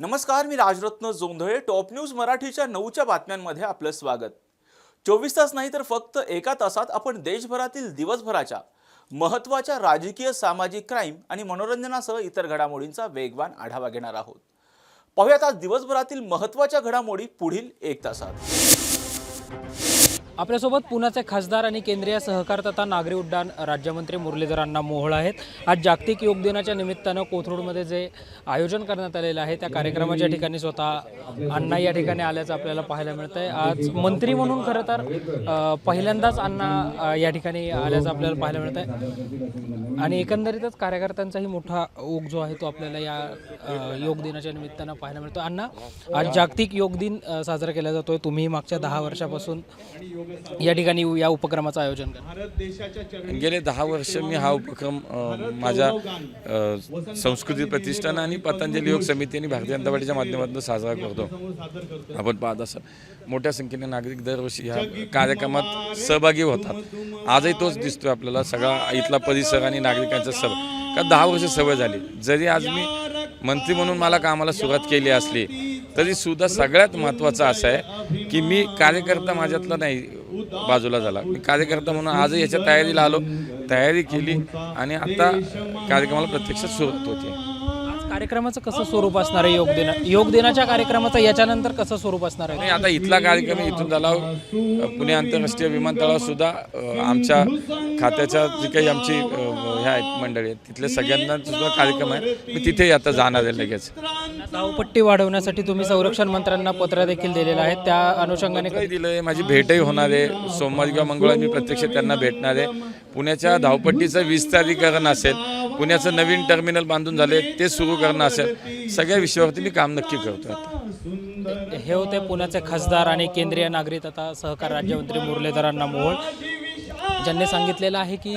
नमस्कार, मी Rajratna Jondhale. Top news मराठीच्या 9च्या बातम्यांमध्ये आपलं स्वागत. 24 तास नाही तर फक्त एका तासात आपण देशभरातील दिवसभराच्या महत्त्वाच्या राजकीय, सामाजिक, क्राईम आणि मनोरंजनासह इतर घडामोडींचा वेगवान आढावा घेणार आहोत. पाहूयात आज दिवसभरातील महत्त्वाच्या घडामोडी पुढील 1 तासात. आपल्यासोबत पुण्याचे खासदार आणि केंद्रीय सहकार तथा नागरी उड्डाण राज्यमंत्री मुरलीधर अण्णा मोहोळ आहेत. आज जागतिक योग दिनाच्या निमित्तानं कोथरूडमध्ये जे आयोजन करण्यात आलेलं आहे त्या कार्यक्रमाच्या ठिकाणी स्वतः अण्णा या ठिकाणी आल्याचं आपल्याला पाहायला मिळतं आहे. आज मंत्री म्हणून खरं तर पहिल्यांदाच अण्णा या ठिकाणी आल्याचं आपल्याला पाहायला मिळतं आहे आणि एकंदरीतच कार्यकर्त्यांचाही मोठा ओघ जो आहे तो आपल्याला या योग दिनाच्या निमित्तानं पाहायला मिळतो. अण्णा, आज जागतिक योग दिन साजरा केला जातोय. तुम्ही मागच्या 10 वर्षापासून या ठिकाणी या उपक्रमाचं आयोजन करता. गेले 10 वर्ष मी हा उपक्रम माझ्या संस्कृती प्रतिष्ठान आणि पतंजली योग समिती आणि भारतीय जनता पार्टीच्या माध्यमातून साजरा करतो. आपण पाहत असं मोठ्या संख्येने नागरिक दरवर्षी ह्या कार्यक्रमात सहभागी होतात. आजही तोच दिसतोय आपल्याला, सगळा इथला परिसर आणि नागरिकांचा सहभाग. का 10 वर्ष सवय झाली. जरी आज मी मंत्री म्हणून मला कामाला सुरुवात केली असली तरी सुद्धा सगळ्यात महत्त्वाचं असं आहे की मी कार्यकर्ता माझ्यातला नाही बाजूला झाला. मी कार्यकर्ता म्हणून आजही याच्या तयारीला आलो, तयारी केली आणि आता कार्यक्रमाला प्रत्यक्षात सुरुवात होते. कार्यक्रमाचं कसं स्वरूप असणार आहे? योग दिनाच्या कार्यक्रमाचं याच्यानंतर कसं स्वरूप असणार आहे? नाही, आता इथला कार्यक्रम इथून झाला. पुणे आंतरराष्ट्रीय विमानतळावर सुद्धा आमच्या खात्याच्या जी काही आमची ह्या आहेत मंडळी आहेत तिथल्या सगळ्यांना सुद्धा कार्यक्रम आहे. मी तिथेही आता जाणार आहे लगेच. धावपट्टी वाढवण्यासाठी तुम्ही संरक्षण मंत्र्यांना पत्र देखील दिलेलं आहे. त्या अनुषंगाने काही दिलं आहे. माझी भेटही होणार आहे. सोमवारी किंवा मंगळवारी मी प्रत्यक्ष त्यांना भेटणार आहे. पुण्याच्या धावपट्टीचं विस्तारीकरण असेल, पुण्याचं नवीन टर्मिनल बांधून झाले ते सुरू करणं असेल, सगळ्या विषयावरती मी काम नक्की करतो. हे होते पुण्याचे खासदार आणि केंद्रीय नागरी तथा सहकार राज्यमंत्री मुरलीधर अण्णा मोहोळ, ज्यांनी सांगितलेलं आहे की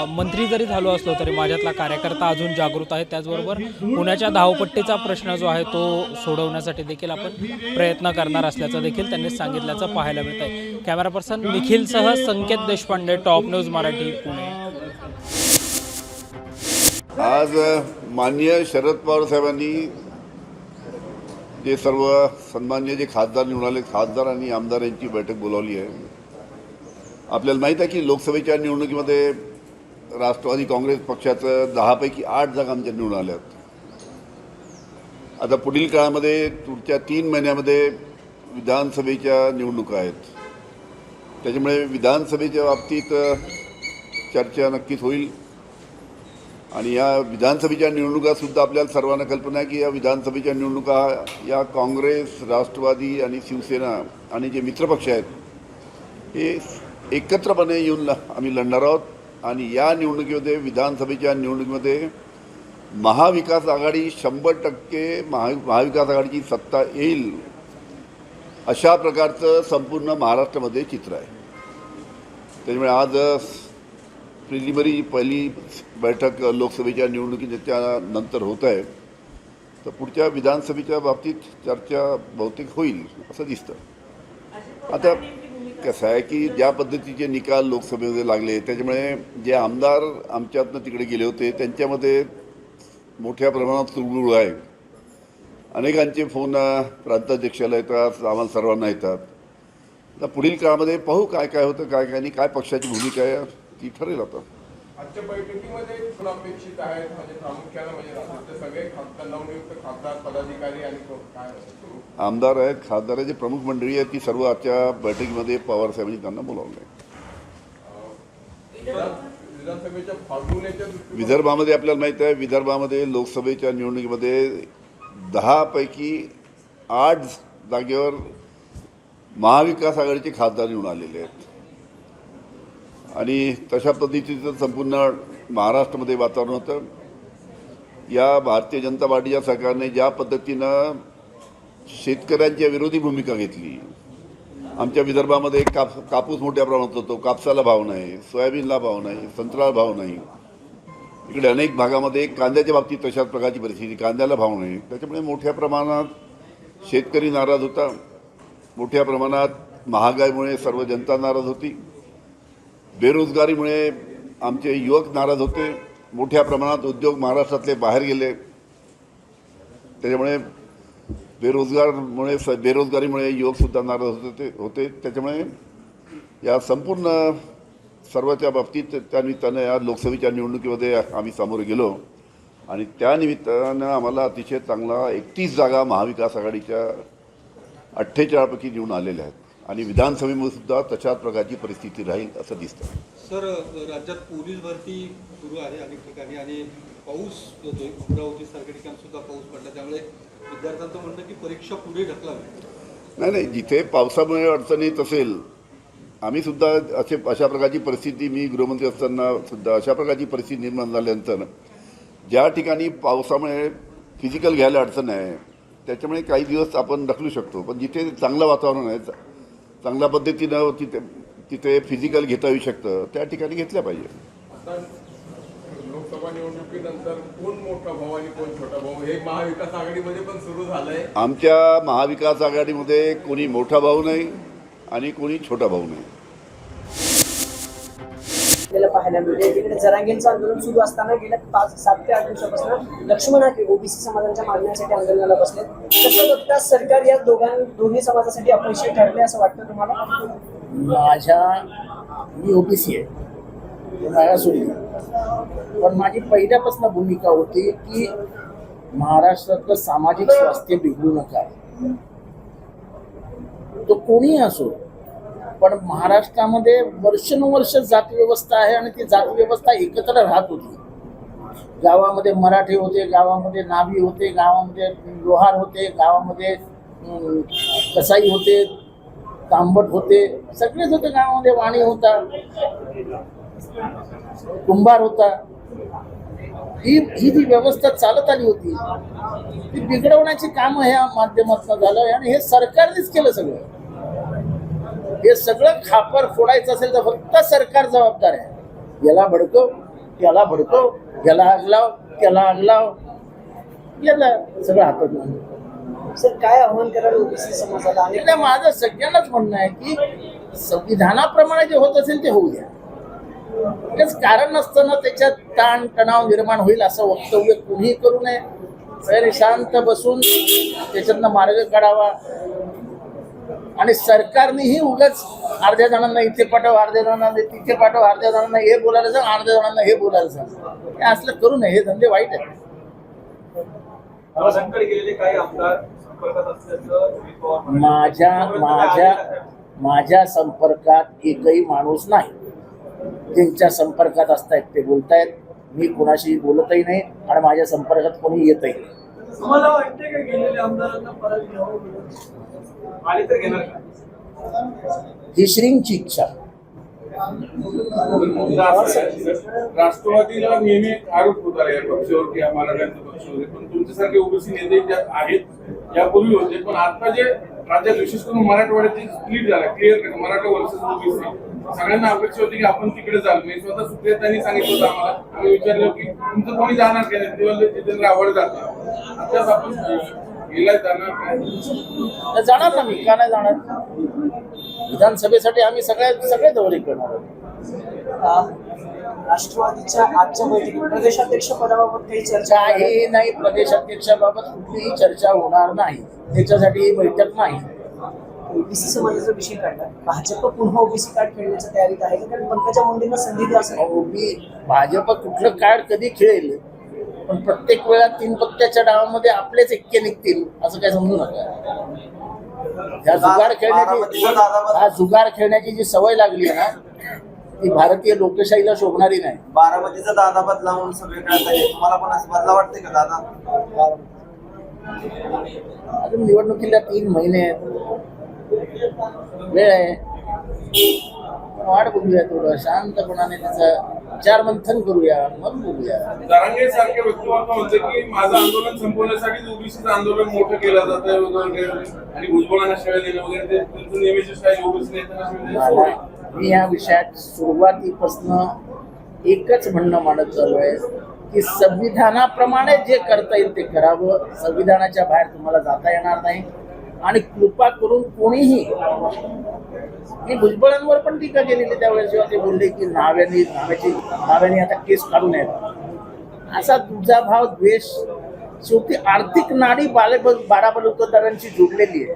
मंत्री जरी झालो असलो तरी माझ्यातला कार्यकर्ता अजून जागृत आहे. त्याचबरोबर पुण्याच्या धावपट्टीचा प्रश्न जो आहे तो सोडवण्यासाठी देखील आपण प्रयत्न करणार असल्याचं देखील त्यांनी सांगितल्याचं पाहायला मिळत आहे. कॅमेरा पर्सन निखिलसह संकेत देशपांडे, टॉप न्यूज मराठी, पुणे. आज माननीय शरद पवार साहेबांनी जे सर्व सन्मान्य जे खासदार निवडून आले, खासदार आणि आमदार यांची बैठक बोलावली आहे. आपल्याला माहीत आहे की लोकसभेच्या निवडणुकीमध्ये राष्ट्रवादी काँग्रेस पक्षाचं 10 पैकी 8 जागा आमच्या निवडून आल्यात. आता पुढील काळामध्ये पुढच्या 3 महिन्यामध्ये विधानसभेच्या निवडणुका आहेत. त्याच्यामुळे विधानसभेच्या बाबतीत चर्चा नक्कीच होईल आणि या विधानसभेच्या निवडणुकासुद्धा आपल्याला सर्वांना कल्पना आहे की या विधानसभेच्या निवडणुका या काँग्रेस, राष्ट्रवादी आणि शिवसेना आणि जे मित्रपक्ष आहेत हे एकत्रपणे येऊन आम्ही लढणार आहोत. आणि या निवडणुकीमध्ये, विधानसभेच्या निवडणुकीमध्ये महाविकास आघाडी 100% महाविकास आघाडीची सत्ता येईल अशा प्रकारचं संपूर्ण महाराष्ट्रामध्ये चित्र आहे. त्याच्यामुळे आज प्रिलिमिनरी पहिली बैठक लोकसभेच्या निवडणुकीच्या नंतर होत आहे. तर पुढच्या विधानसभेच्या बाबतीत चर्चा बहुतेक होईल असं दिसतं. आता कसं आहे की ज्या पद्धतीचे निकाल लोकसभेमध्ये लागले त्याच्यामुळे जे आमदार आमच्यातनं तिकडे गेले होते त्यांच्यामध्ये मोठ्या प्रमाणात तुळबुळ आहे. अनेकांचे फोन प्रांताध्यक्षाला येतात, आम्हाला सर्वांना येतात. आता पुढील काळामध्ये पाहू काय काय होतं, काय काय नाही, काय पक्षाची भूमिका आहे ती ठरेल. आता आजच्या बैठकीमध्ये कोण अपेक्षित आहेत? म्हणजे प्रामुख्याने म्हणजे सगळे नवनियुक्त खासदार, पदाधिकारी आणि काय आमदार आहेत, खासदाराची प्रमुख मंडळी आहेत, ती सर्व आजच्या बैठकीमध्ये पवार साहेबांनी त्यांना बोलावलं आहे. विधानसभेच्या फागुण्याच्या विदर्भामध्ये आपल्याला माहीत आहे, विदर्भामध्ये लोकसभेच्या निवडणुकीमध्ये 10 पैकी 8 जागेवर महाविकास आघाडीचे खासदार निवडून आलेले आहेत. आणि तशा पद्धतीचं संपूर्ण महाराष्ट्रामध्ये वातावरण होतं. या भारतीय जनता पार्टीच्या सरकारने ज्या पद्धतीनं शेतकऱ्यांच्या विरोधी भूमिका घेतली, आमच्या विदर्भामध्ये कापूस मोठ्या प्रमाणात होतो, कापसाला भाव नाही, सोयाबीनला भाव नाही, संत्र्याला भाव नाही. इकडे अनेक भागामध्ये कांद्याच्या बाबतीत तशाच प्रकारची परिस्थिती, कांद्याला भाव नाही. त्याच्यामुळे मोठ्या प्रमाणात शेतकरी नाराज होता. मोठ्या प्रमाणात महागाईमुळे सर्व जनता नाराज होती. बेरोजगारीमुळे आमचे युवक नाराज होते. मोठ्या प्रमाणात उद्योग महाराष्ट्रातले बाहेर गेले. त्याच्यामुळे बेरोजगारीमुळे युवकसुद्धा नाराज होते. त्याच्यामुळे या संपूर्ण सर्वाच्या बाबतीत त्यानिमित्तानं या लोकसभेच्या निवडणुकीमध्ये आम्ही सामोरे गेलो आणि त्यानिमित्तानं आम्हाला अतिशय चांगला 31 जागा महाविकास आघाडीच्या 48 पैकी निवडून आलेल्या आहेत आणि विधानसभेमध्ये सुद्धा तशाच प्रकारची परिस्थिती राहील असं दिसतं. सर, राज्यात पोलीस भरती सुरू आहे अनेक ठिकाणी आणि पाऊस होतोय. अमरावतीसारख्या ठिकाणी सुद्धा पाऊस पडला, त्यामुळे विद्यार्थ्यांचं म्हणणं की परीक्षा पुढे ढकलावी. नाही, जिथे पावसामुळे अडचण येत असेल, आम्ही सुद्धा अशा प्रकारची परिस्थिती, मी गृहमंत्री असताना सुद्धा अशा प्रकारची परिस्थिती निर्माण झाल्यानंतर ज्या ठिकाणी पावसामुळे फिजिकल घ्यायला अडचण आहे त्याच्यामुळे काही दिवस आपण ढकलू शकतो, पण जिथे चांगलं वातावरण आहे, चांगल्या पद्धतीनं तिथे फिजिकल घेता येऊ शकतं त्या ठिकाणी घेतल्या पाहिजे. आता लोकसभा निवडणुकीनंतर कोण मोठा भाऊ आणि कोण छोटा भाऊ हे महाविकास आघाडीमध्ये पण सुरू झालंय. आमच्या महाविकास आघाडीमध्ये कोणी मोठा भाऊ नाही आणि कोणी छोटा भाऊ नाही. आपल्याला पाहायला मिळते तिकडे जरांगेंचं आंदोलन सुरू असताना गेल्या 7 ते 8 दिवसापासून लक्ष्मण हाके ओबीसी समाजाच्या मागण्यासाठी आंदोलनाला बसले. कसं बघता सरकार या दोन्ही समाजासाठी अपयशी ठरले असं वाटतं तुम्हाला? मी ओबीसी आहे, मला सोडली, पण माझी पहिल्यापासून भूमिका होती की महाराष्ट्रातलं सामाजिक स्वास्थ्य बिघडू नका. तो कोणीही असो, पण महाराष्ट्रामध्ये वर्षानुवर्ष जाती व्यवस्था आहे आणि ती जाती व्यवस्था एकत्र राहत होती. गावामध्ये मराठी होते, गावामध्ये नाभी होते, गावामध्ये लोहार होते, गावामध्ये कसाई होते, तांबट होते, सगळेच होते गावामध्ये. वाणी होता, कुंभार होता. ही जी व्यवस्था चालत आली होती ती बिघडवण्याची कामं ह्या माध्यमातून झालं आणि हे सरकारनेच केलं सगळं. हे सगळं खापर फोडायचं असेल तर फक्त सरकार जबाबदार आहे. याला भडकव, त्याला भडकव, याला आग लाव, त्याला आग लाव, याला सगळं हातात. सर, काय आव्हान कराल ओबीसी समाजाला? आणि आणि माझं सगळ्यांनाच म्हणणं आहे की संविधानाप्रमाणे जे होत असेल ते होऊ द्या. तेच कारण नसताना त्याच्यात ताण तणाव निर्माण होईल असं वक्तव्य कुणीही करू नये. सर, शांत बसून त्याच्यातनं मार्ग काढावा आणि सरकारनेही उगाच अर्ध्या जणांना इथे पाठव, अर्ध्या जणांना तिथे पाठव, अर्ध्या जणांना हे बोलायला सांग, अर्ध्या जणांना हे बोलायला सांग, हे असलं करू नये. हे धंदे वाईट आहेत. माझ्या संपर्कात एकही माणूस नाही. ज्यांच्या संपर्कात असतायत ते बोलतायत. मी कुणाशी बोलतही नाही आणि माझ्या संपर्कात कोणी येतही नाही. तुम्हाला वाटते का गेलेल्या आमदारांना परत घ्यावं आले तर घेणार का? ही श्रींची इच्छा. राष्ट्रवादीला नेहमी आरोप होता या पक्षावर की मराठ्यांचा पक्ष होते, पण तुमच्यासारखे ओबीसी नेते ज्यात आहेत यापूर्वी होते, पण आता जे राज्यात विशेष करून मराठवाड्याची स्प्लिट झाला, क्लिअर मराठा वर्सेस ओबीसी, सगळ्यांना अपेक्षा होती की आपण तिकडे जाल. मी स्वतः सुप्रियातांनी सांगितलं होतं आम्हाला, आम्ही विचारलं की तुमचं कोणी जाणार का? तेव्हा जितेंद्र आव्हाड जातात. आताच आपण गेला जाणार काय? जाणार ना, मी का नाही जाणार? विधानसभेसाठी आम्ही सगळे दौरे करणार. राष्ट्रवादीच्या आजच्या बैठकीत प्रदेशाध्यक्ष पदाबाबत काही चर्चा काही नाही. प्रदेशाध्यक्षाबाबत कुठलीही चर्चा होणार नाही. त्याच्यासाठी ही बैठक नाही. ओबीसी समाजाचा विषय काढला. भाजप पुन्हा ओबीसी कार्ड खेळण्याच्या तयारीत आहे, कारण पंकजा मुंडेंना संधी द्या असं. भाजप कुठलं कार्ड कधी खेळेल, पण प्रत्येक वेळा 3 पत्त्याच्या डावामध्ये आपलेच एक्के निघतील असं काय समजू नका. जुगार खेळण्याची जी सवय लागली आहे ना, ती भारतीय लोकशाहीला शोभणारी नाही. बारामतीचा दादा बदलावून सगळे कळत तुम्हाला पण असं बदला वाटते का दादा? अजून निवडणुकीला 3 महिने आहेत, वेळ आहे. वाट बघूया, थोडं शांतपणाने त्याचा विचार मंथन करूया, मग बोलूया. जरांगे सारखे व्यक्तिमत्व म्हणते की माझं आंदोलन संपवण्यासाठी ओबीसीचं आंदोलन मोठं केलं जातं वगैरे आणि भुजबळांना शिवाय देणं वगैरे, ते त्यांचं नेहमीची स्टाईल ओबीसी नेत्यांना. मी या विषयात सुरुवातीपासून एकच म्हणणं मांडत चालू आहे की संविधानाप्रमाणे जे करता येईल ते करावं. संविधानाच्या बाहेर तुम्हाला जाता येणार नाही. आणि कृपा करून कोणीही, मी भुजबळांवर पण टीका केलेली त्यावेळेस जेव्हा ते बोलले की नाव्याने आता केस काढू नये, असा तुझा भाव द्वेष शेवटी आर्थिक नाडी बाडाबलुतेदारांची जोडलेली आहे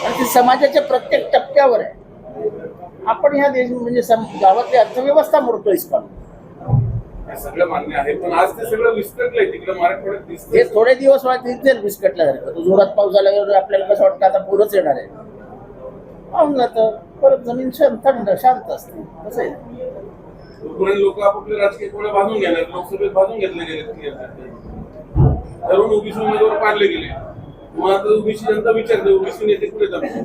आणि ती समाजाच्या प्रत्येक टप्प्यावर आहे. आपण ह्या देश म्हणजे गावातली अर्थव्यवस्था मोडतोय का? हे सगळं मान्य आहे, पण आज ते सगळं विस्कटलंय तिकडे मराठवाड्यात हे दिसतंय. थोडे दिवस दिसेल विस्कटल्यासारखं. तो जोरात पाऊस आल्यावर आपल्याला कसं वाटतं आता पूरच येणार आहे, पाहून जातं, परत जमीन थंड शांत असते. कसं आहे, तोपर्यंत लोक आपापले राजकीय कोळे बांधून गेले, लोकसभेत बांधून घेतले गेले, तरुण ओबीसी उमेदवार पाडले गेले. मग आता ओबीसी जनता विचारते ओबीसी नेते कुठे जातात?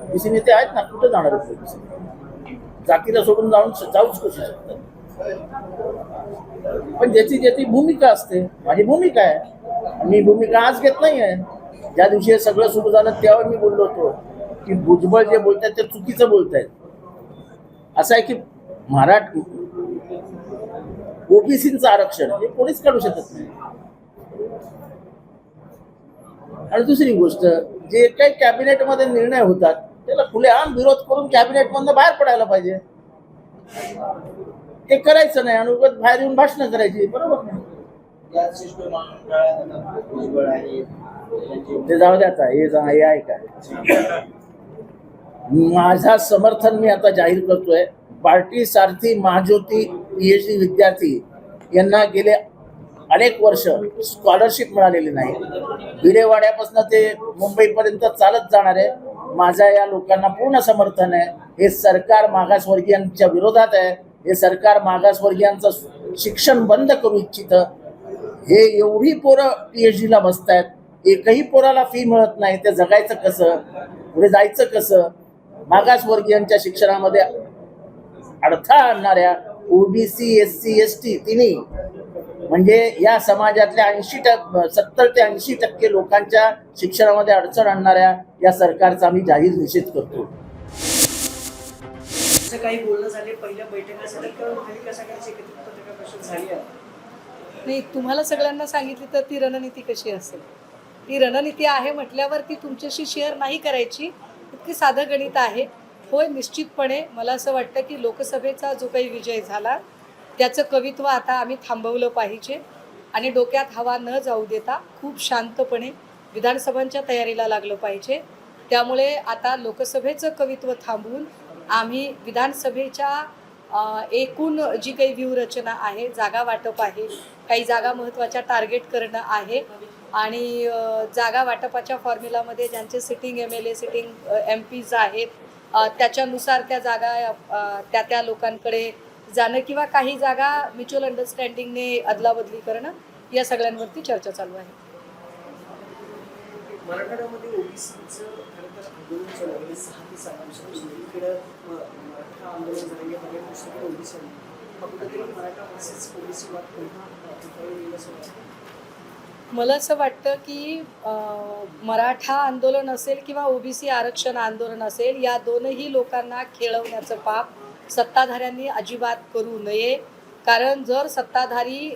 ओबीसी नेते आहेत ना, कुठे जाणार आहेत ओबीसी? जातीला सोडून जाऊच करू शकतात. पण ज्याची भूमिका असते, माझी भूमिका आहे, मी भूमिका आज घेत नाही आहे. ज्या दिवशी हे सगळं सुरू झालं तेव्हा मी बोललो होतो की भुजबळ जे बोलतात ते चुकीचं बोलतायत. असं आहे की ओबीसीचं आरक्षण हे कोणीच काढू शकत नाही. आणि दुसरी गोष्ट, जे काही कॅबिनेटमध्ये निर्णय होतात त्याला खुलेआम विरोध करून कॅबिनेटमधनं बाहेर पडायला पाहिजे. ते करायचं नाही आणि उगाच बाहेर येऊन भाषणं करायची, बरोबर नाही. ते जाऊ द्या आता, हे आहे काय, माझा समर्थन मी आता जाहीर करतोय. पार्टी सारथी महाज्योती PhD विद्यार्थी यांना गेले अनेक वर्ष स्कॉलरशिप मिळालेली नाही. भिडेवाड्यापासून ते मुंबईपर्यंत चालत जाणार आहे. माझ्या या लोकांना पूर्ण समर्थन आहे. हे सरकार मागासवर्गीयांच्या विरोधात आहे. हे सरकार मागासवर्गीयांचं शिक्षण बंद करू इच्छितं. हे एवढी पोरं PhD ला बसतायत, एकही पोराला फी मिळत नाही. ते जगायचं कसं, पुढे जायचं कसं? मागासवर्गीयांच्या शिक्षणामध्ये अडथळा आणणाऱ्या OBC SC ST तिन्ही म्हणजे या समाजातल्या 70 ते 80% लोकांच्या शिक्षणामध्ये अडचण आणणाऱ्या या सरकारचा आम्ही जाहीर निषेध करतो. असं काही बोलणं झाले पहिल्या बैठकीसाठी किंवा महाविकास आघाडीची एकत्रित पत्रकार परिषद झाली आहे? नाही, तुम्हाला सगळ्यांना सांगितली तर ती रणनीती कशी असेल? ती रणनीती आहे म्हटल्यावर ती तुमच्याशी शेअर नाही करायची, इतकी साधं गणित आहे. होय, निश्चितपणे मला असं वाटतं की लोकसभेचा जो काही विजय झाला त्याचं कवित्व आता आम्ही थांबवलं पाहिजे आणि डोक्यात हवा न जाऊ देता खूप शांतपणे विधानसभांच्या तयारीला लागलं पाहिजे. त्यामुळे आता लोकसभेचं कवित्व थांबवून आम्ही विधानसभेच्या एकूण जी काही व्यूहरचना आहे, जागा वाटप आहे, काही जागा महत्त्वाच्या टार्गेट करणं आहे आणि जागा वाटपाच्या फॉर्म्युलामध्ये ज्यांचे सिटिंग MLA सिटिंग MPs आहेत त्याच्यानुसार त्या जागा त्या लोकांकडे जाणं किंवा काही जागा म्युच्युअल अंडरस्टँडिंगने अदलाबदली करणं, या सगळ्यांवरती चर्चा चालू आहे. मराठवाड्यामध्ये ओबीसीचं खरं तर आंदोलन चालू आहे 6 ते 7 दिवसापासून. इकडं मराठा आंदोलन झाल्यामुळे दुसरीकडे ओबीसी कुठेतरी मराठा वर्सेस ओबीसी वाद पुन्हा मला असं वाटतं की मराठा आंदोलन असेल किंवा OBC आरक्षण आंदोलन असेल, या दोनही लोकांना खेळवण्याचं पाप सत्ताधाऱ्यांनी अजिबात करू नये. कारण जर सत्ताधारी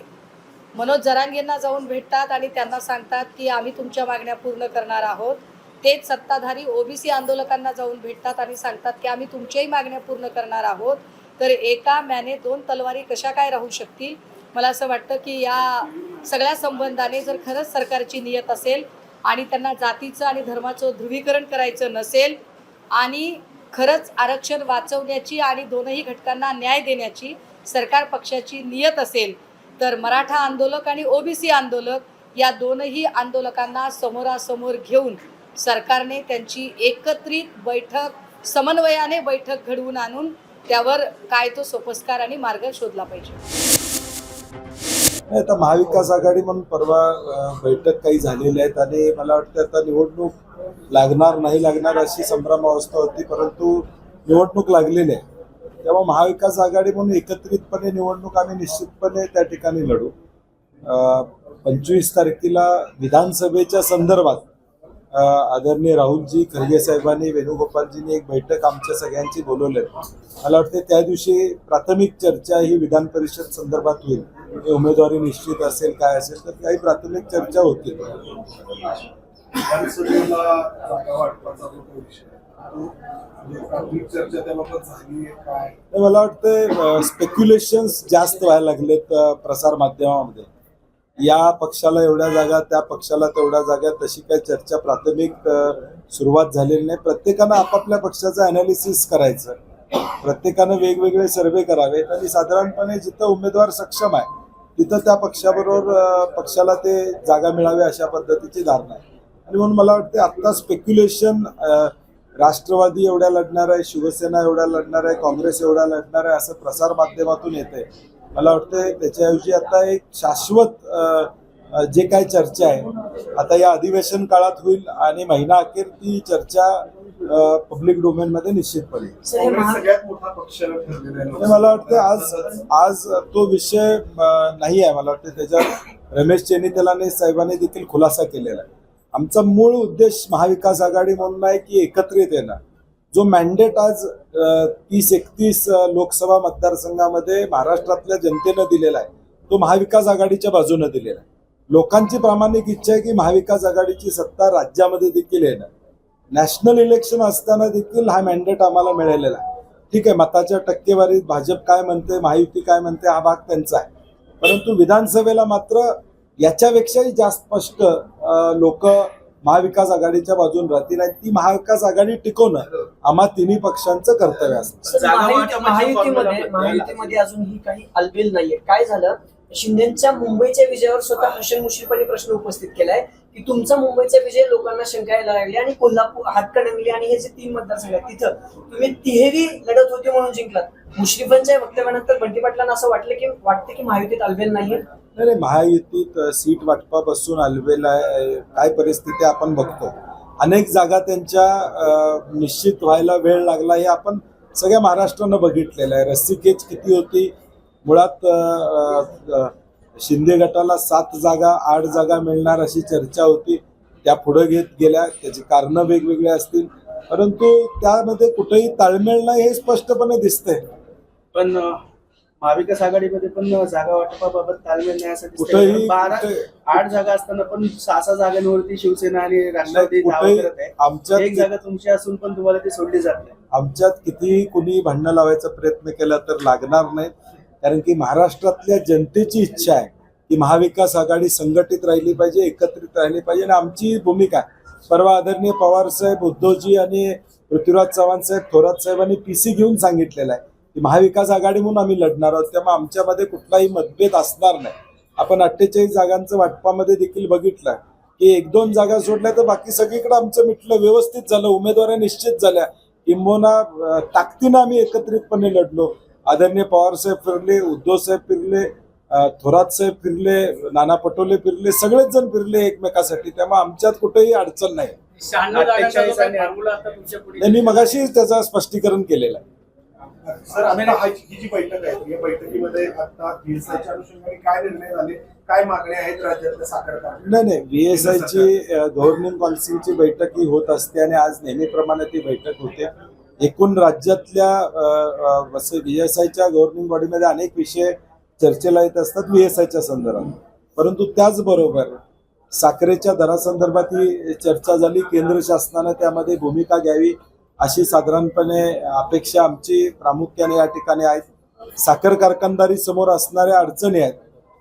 मनोज जरांगेंना जाऊन भेटतात आणि त्यांना सांगतात की आम्ही तुमच्या मागण्या पूर्ण करणार आहोत, तेच सत्ताधारी OBC आंदोलकांना जाऊन भेटतात आणि सांगतात की आम्ही तुमच्याही मागण्या पूर्ण करणार आहोत, तर एका म्याने 2 तलवारी कशा काय राहू शकतील? मला असं वाटतं की या सगळ्या संबंधाने जर खरंच सरकारची नियत असेल आणि त्यांना जातीचं आणि धर्माचं ध्रुवीकरण करायचं नसेल आणि खरंच आरक्षण वाचवण्याची आणि दोनही घटकांना न्याय देण्याची सरकार पक्षाची नियत असेल, तर मराठा आंदोलक आणि OBC आंदोलक या दोनही आंदोलकांना समोरासमोर घेऊन सरकारने त्यांची एकत्रित बैठक, समन्वयाने बैठक घडवून आणून त्यावर काय तो सोपस्कार आणि मार्ग शोधला पाहिजे. आता महाविकास आघाडी म्हणून परवा बैठक काही झालेल्या आहेत आणि मला वाटतं आता निवडणूक लागणार नाही लागणार अशी संभ्रमावस्था होती, परंतु निवडणूक लागलेली आहे. तेव्हा महाविकास आघाडी म्हणून एकत्रितपणे निवडणूक आम्ही निश्चितपणे त्या ठिकाणी लढू. 25 तारखेला विधानसभेच्या संदर्भात आदरणीय राहुलजी खरगे साहेबांनी, वेणुगोपालजींनी एक बैठक आमच्या सगळ्यांची बोलवली. मला वाटते त्या दिवशी प्राथमिक चर्चा ही विधान परिषद संदर्भात होईल. उमेदवारी निश्चित असेल काय असेल तर काही प्राथमिक चर्चा होतील. मला वाटतं स्पेक्युलेशन्स जास्त व्हायला लागलेत प्रसार माध्यमामध्ये या पक्षाला एवढ्या जागा, त्या पक्षाला तेवढ्या जागा, तशी काही चर्चा प्राथमिक सुरुवात झालेली नाही. प्रत्येकानं आपापल्या पक्षाचं अनालिसिस करायचं, प्रत्येकानं वेगवेगळे सर्वे करावेत आणि साधारणपणे जिथं उमेदवार सक्षम आहे तिथं त्या पक्षाबरोबर पक्षाला ते जागा मिळावे अशा पद्धतीची धारणा आहे. आणि म्हणून मला वाटते आत्ता स्पेक्युलेशन राष्ट्रवादी एवढ्या लढणार आहे, शिवसेना एवढ्या लढणार आहे, काँग्रेस एवढ्या लढणार आहे असं प्रसार माध्यमातून येते. मला वाटतं त्याच्याऐवजी आता एक शाश्वत जे काही चर्चा आहे आता या अधिवेशन काळात होईल आणि महिना अखेर ती चर्चा पब्लिक डोमेनमध्ये निश्चितपणे येईल. सगळ्यात मोठा पक्ष ठरलेला आहे. आणि मला वाटतं आज तो विषय नाही आहे. मला वाटतं त्याच्यात रमेश चेन्नीतलाने साहेबांनी देखील खुलासा केलेला आहे. आमचा मूळ उद्देश महाविकास आघाडी म्हणून आहे की एकत्रित येणं. जो मॅन्डेट आज 30-31 लोकसभा मतदारसंघामध्ये महाराष्ट्रातल्या जनतेनं दिलेला आहे तो महाविकास आघाडीच्या बाजूने दिलेला आहे. लोकांची प्रामाणिक इच्छा आहे की महाविकास आघाडीची सत्ता राज्यामध्ये देखील येणं. नॅशनल इलेक्शन असताना देखील हा मॅन्डेट आम्हाला मिळालेला आहे. ठीक आहे, मताच्या टक्केवारीत भाजप काय म्हणते, महायुती काय म्हणते हा भाग त्यांचा आहे, परंतु विधानसभेला मात्र याच्यापेक्षाही जास्त स्पष्ट लोक महाविकास आघाडीच्या बाजून राहतील आणि ती महाविकास आघाडी टिकवणं आम्हा तिन्ही पक्षांचं कर्तव्य असतं. महायुतीमध्ये अजूनही काही अलबेल नाहीये. काय झालं, शिंदेच्या मुंबईच्या विजयावर स्वतः हसन मुश्रीफांनी प्रश्न उपस्थित केलाय की तुमचा मुंबईचा विजय लोकांना शंका यायला लागली आणि कोल्हापूर, हातकणंगले आणि हे जे 3 मतदारसंघ आहेत तिथं तुम्ही तिहेरी लढत होती म्हणून जिंकलात. मुश्रीफांच्या वक्तव्यानंतर बंटी पाटलांना असं वाटतं की महायुतीत अलबेल नाहीये. नाही, महायुतीत सीट वाटपापासून अलबेल आहे काय परिस्थिती आपण बघतो. अनेक जागा त्यांच्या निश्चित व्हायला वेळ लागला हे आपण सगळ्या महाराष्ट्रानं बघितलेलं आहे. रस्सीखेच किती होती, मुळात शिंदे गटाला 7 जागा 8 जागा मिळणार अशी चर्चा होती, त्या पुढे घेत गेल्या. त्याची कारणं वेगवेगळी असतील परंतु त्यामध्ये कुठेही ताळमेळ नाही हे स्पष्टपणे दिसतंय. पण महाविकास आघाडीमध्ये पण जागा वाटपाबाबत ताळमेळ नाही असं कुठेही 8 जागा असताना पण 6 जागांवरती शिवसेना आणि राष्ट्रवादी दावा करत आहे. आमच्यात एक जागा तुमची असून पण तुम्हाला ती सोडली जात नाही. आमच्यात किती कुणी भांडणं लावायचा प्रयत्न केला तर लागणार नाही, कारण की महाराष्ट्रातल्या जनतेची इच्छा आहे की महाविकास आघाडी संघटित राहिली पाहिजे, एकत्रित राहिली पाहिजे. आणि आमची भूमिका परवा आदरणीय पवार साहेब, उद्धवजी आणि पृथ्वीराज चव्हाण साहेब, थोरात साहेबांनी PC घेऊन सांगितलेलं आहे की महाविकास आघाडी म्हणून आम्ही लढणार आहोत. त्यामुळे आमच्यामध्ये कुठलाही मतभेद असणार नाही. आपण 48 जागांचं वाटपामध्ये देखील बघितलं की 1-2 जागा सोडल्या तर बाकी सगळीकडे आमचं मिटलं, व्यवस्थित झालं, उमेदवारी निश्चित झाल्या. किंबहुना ताकदीनं आम्ही एकत्रितपणे लढलो. आदरणीय पवार साहेब फिरले, उद्धव साहेब फिरले, थोरात साहेब फिरले, नाना पटोले फिरले, सगळेच जण फिरले एकमेकासाठी. त्यामुळे आमच्यात कुठेही अडचण नाही. मी मगाशी त्याचं स्पष्टीकरण केलेलं आहे. सर, आता ही जी बैठक आहे या बैठकीमध्ये आता VSIच्या अनुषंगाने काय निर्णय झाले, काय मागण्या आहेत राज्यातल्या साखर कारखान्यांच्या? नाही, VSIची गव्हर्निंग काउन्सिलची बैठक ही होत असते आणि आज नेहमीप्रमाणे ती बैठक होते. एकूण राज्यातल्या VSIच्या गव्हर्निंग बॉडीमध्ये अनेक विषय चर्चेला येत असतात VSIच्या संदर्भात, परंतु त्याचबरोबर साखरेच्या दरासंदर्भात ही चर्चा झाली. केंद्र शासनानं त्यामध्ये भूमिका घ्यावी अशी साधारणपणे अपेक्षा आमची प्रामुख्याने या ठिकाणी आहेत. साखर कारखानदारी समोर असणाऱ्या अडचणी आहेत,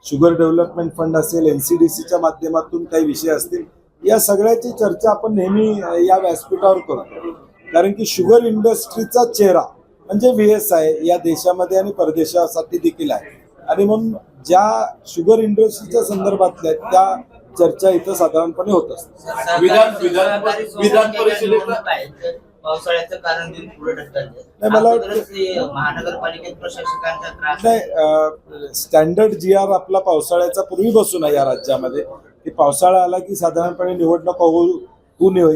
शुगर डेव्हलपमेंट फंड असेल, NCDCच्या माध्यमातून काही विषय असतील, या सगळ्याची चर्चा आपण नेहमी या व्यासपीठावर करतो. कारण की शुगर इंडस्ट्रीचा चेहरा म्हणजे VSI या देशामध्ये आणि परदेशासाठी देखील आहे. आणि म्हणून ज्या शुगर इंडस्ट्रीच्या संदर्भातल्या त्या चर्चा इथं साधारणपणे होत असतात. विधान परिषदेत पावसाळ्याचं कारण देऊन पुढे ढकलले. मला वाटतं महानगरपालिकेत प्रशासकांचा त्रास नाही, स्टँडर्ड GR आपला पावसाळ्याचा पूर्वीपासून आहे या राज्यामध्ये की पावसाळा आला की साधारणपणे निवडणुका होऊ नये.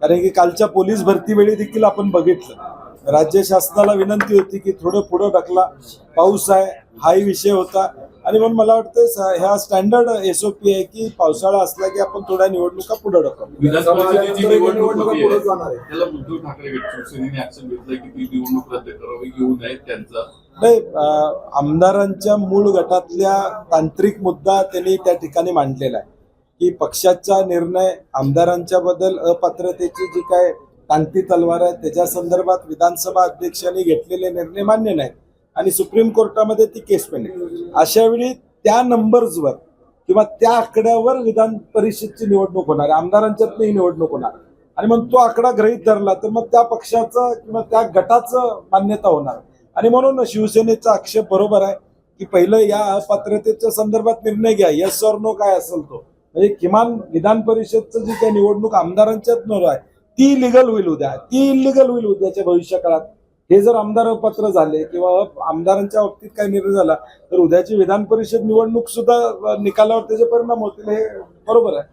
कारण की कालच्या पोलीस भरती वेळी देखील आपण बघितलं राज्य शासनाला विनंती होती की थोडं पुढं ढकला, पाऊस आहे हाही विषय होता. आणि म्हणून मला वाटतं ह्या स्टँडर्ड SOP आहे की पावसाळा असला की आपण थोड्या निवडणुका पुढे ढकलू. विधानसभेची निवडणूक होतीये, त्याला उद्धव ठाकरे शिवसेनेने ऍक्शन घेतलंय की ती निवडणूक रद्द करावी, घेऊ नये त्यांचा. नाही, आमदारांच्या मूळ गटातल्या तांत्रिक मुद्दा त्यांनी त्या ठिकाणी मांडलेला आहे की पक्षाचा निर्णय आमदारांच्या बद्दल अपात्रतेची जी काय टांगती तलवार आहे त्याच्या संदर्भात विधानसभा अध्यक्षांनी घेतलेले निर्णय मान्य नाहीत आणि सुप्रीम कोर्टामध्ये ती केस पेंडिंग. अशा वेळी त्या नंबर्सवर किंवा त्या आकड्यावर विधान परिषदची निवडणूक होणार आहे, आमदारांच्यात ही निवडणूक होणार, आणि मग तो आकडा गृहीत धरला तर मग त्या पक्षाचं किंवा त्या गटाचं मान्यता होणार. आणि म्हणून शिवसेनेचा आक्षेप बरोबर आहे की पहिलं या अपात्रतेच्या संदर्भात निर्णय घ्या, यस ऑर नो काय असेल तो, म्हणजे किमान विधान परिषदचं जी काही निवडणूक आमदारांच्यात न आहे ती लिगल होईल उद्या, ती इलिगल होईल उद्याच्या भविष्य काळात. हे जर आमदार अपात्र झाले किंवा आमदारांच्या बाबतीत काही निर्णय झाला तर उद्याची विधान परिषद निवडणूक सुद्धा निकालावर त्याचे परिणाम होतील, हे बरोबर आहे.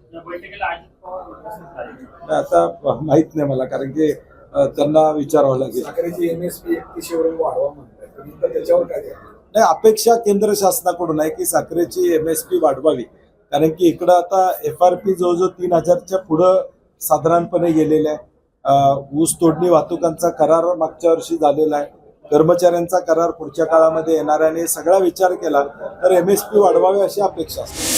आता माहित नाही मला, कारण की त्यांना विचारावं लागेल. MSP 31 वरून वाढवा म्हणतात, त्याच्यावर काय नाही, अपेक्षा केंद्र शासनाकडून आहे की साखरेची MSP वाढवावी, कारण की इकडं आता FRP जवळजवळ 3000च्या पुढं साधारणपणे गेलेलं आहे. ऊस तोडणी वाहतुकांचा करार मागच्या वर्षी झालेला आहे, कर्मचाऱ्यांचा करार पुढच्या काळामध्ये येणार आहे, आणि सगळा विचार केला तर MSP वाढवावी अशी अपेक्षा असते.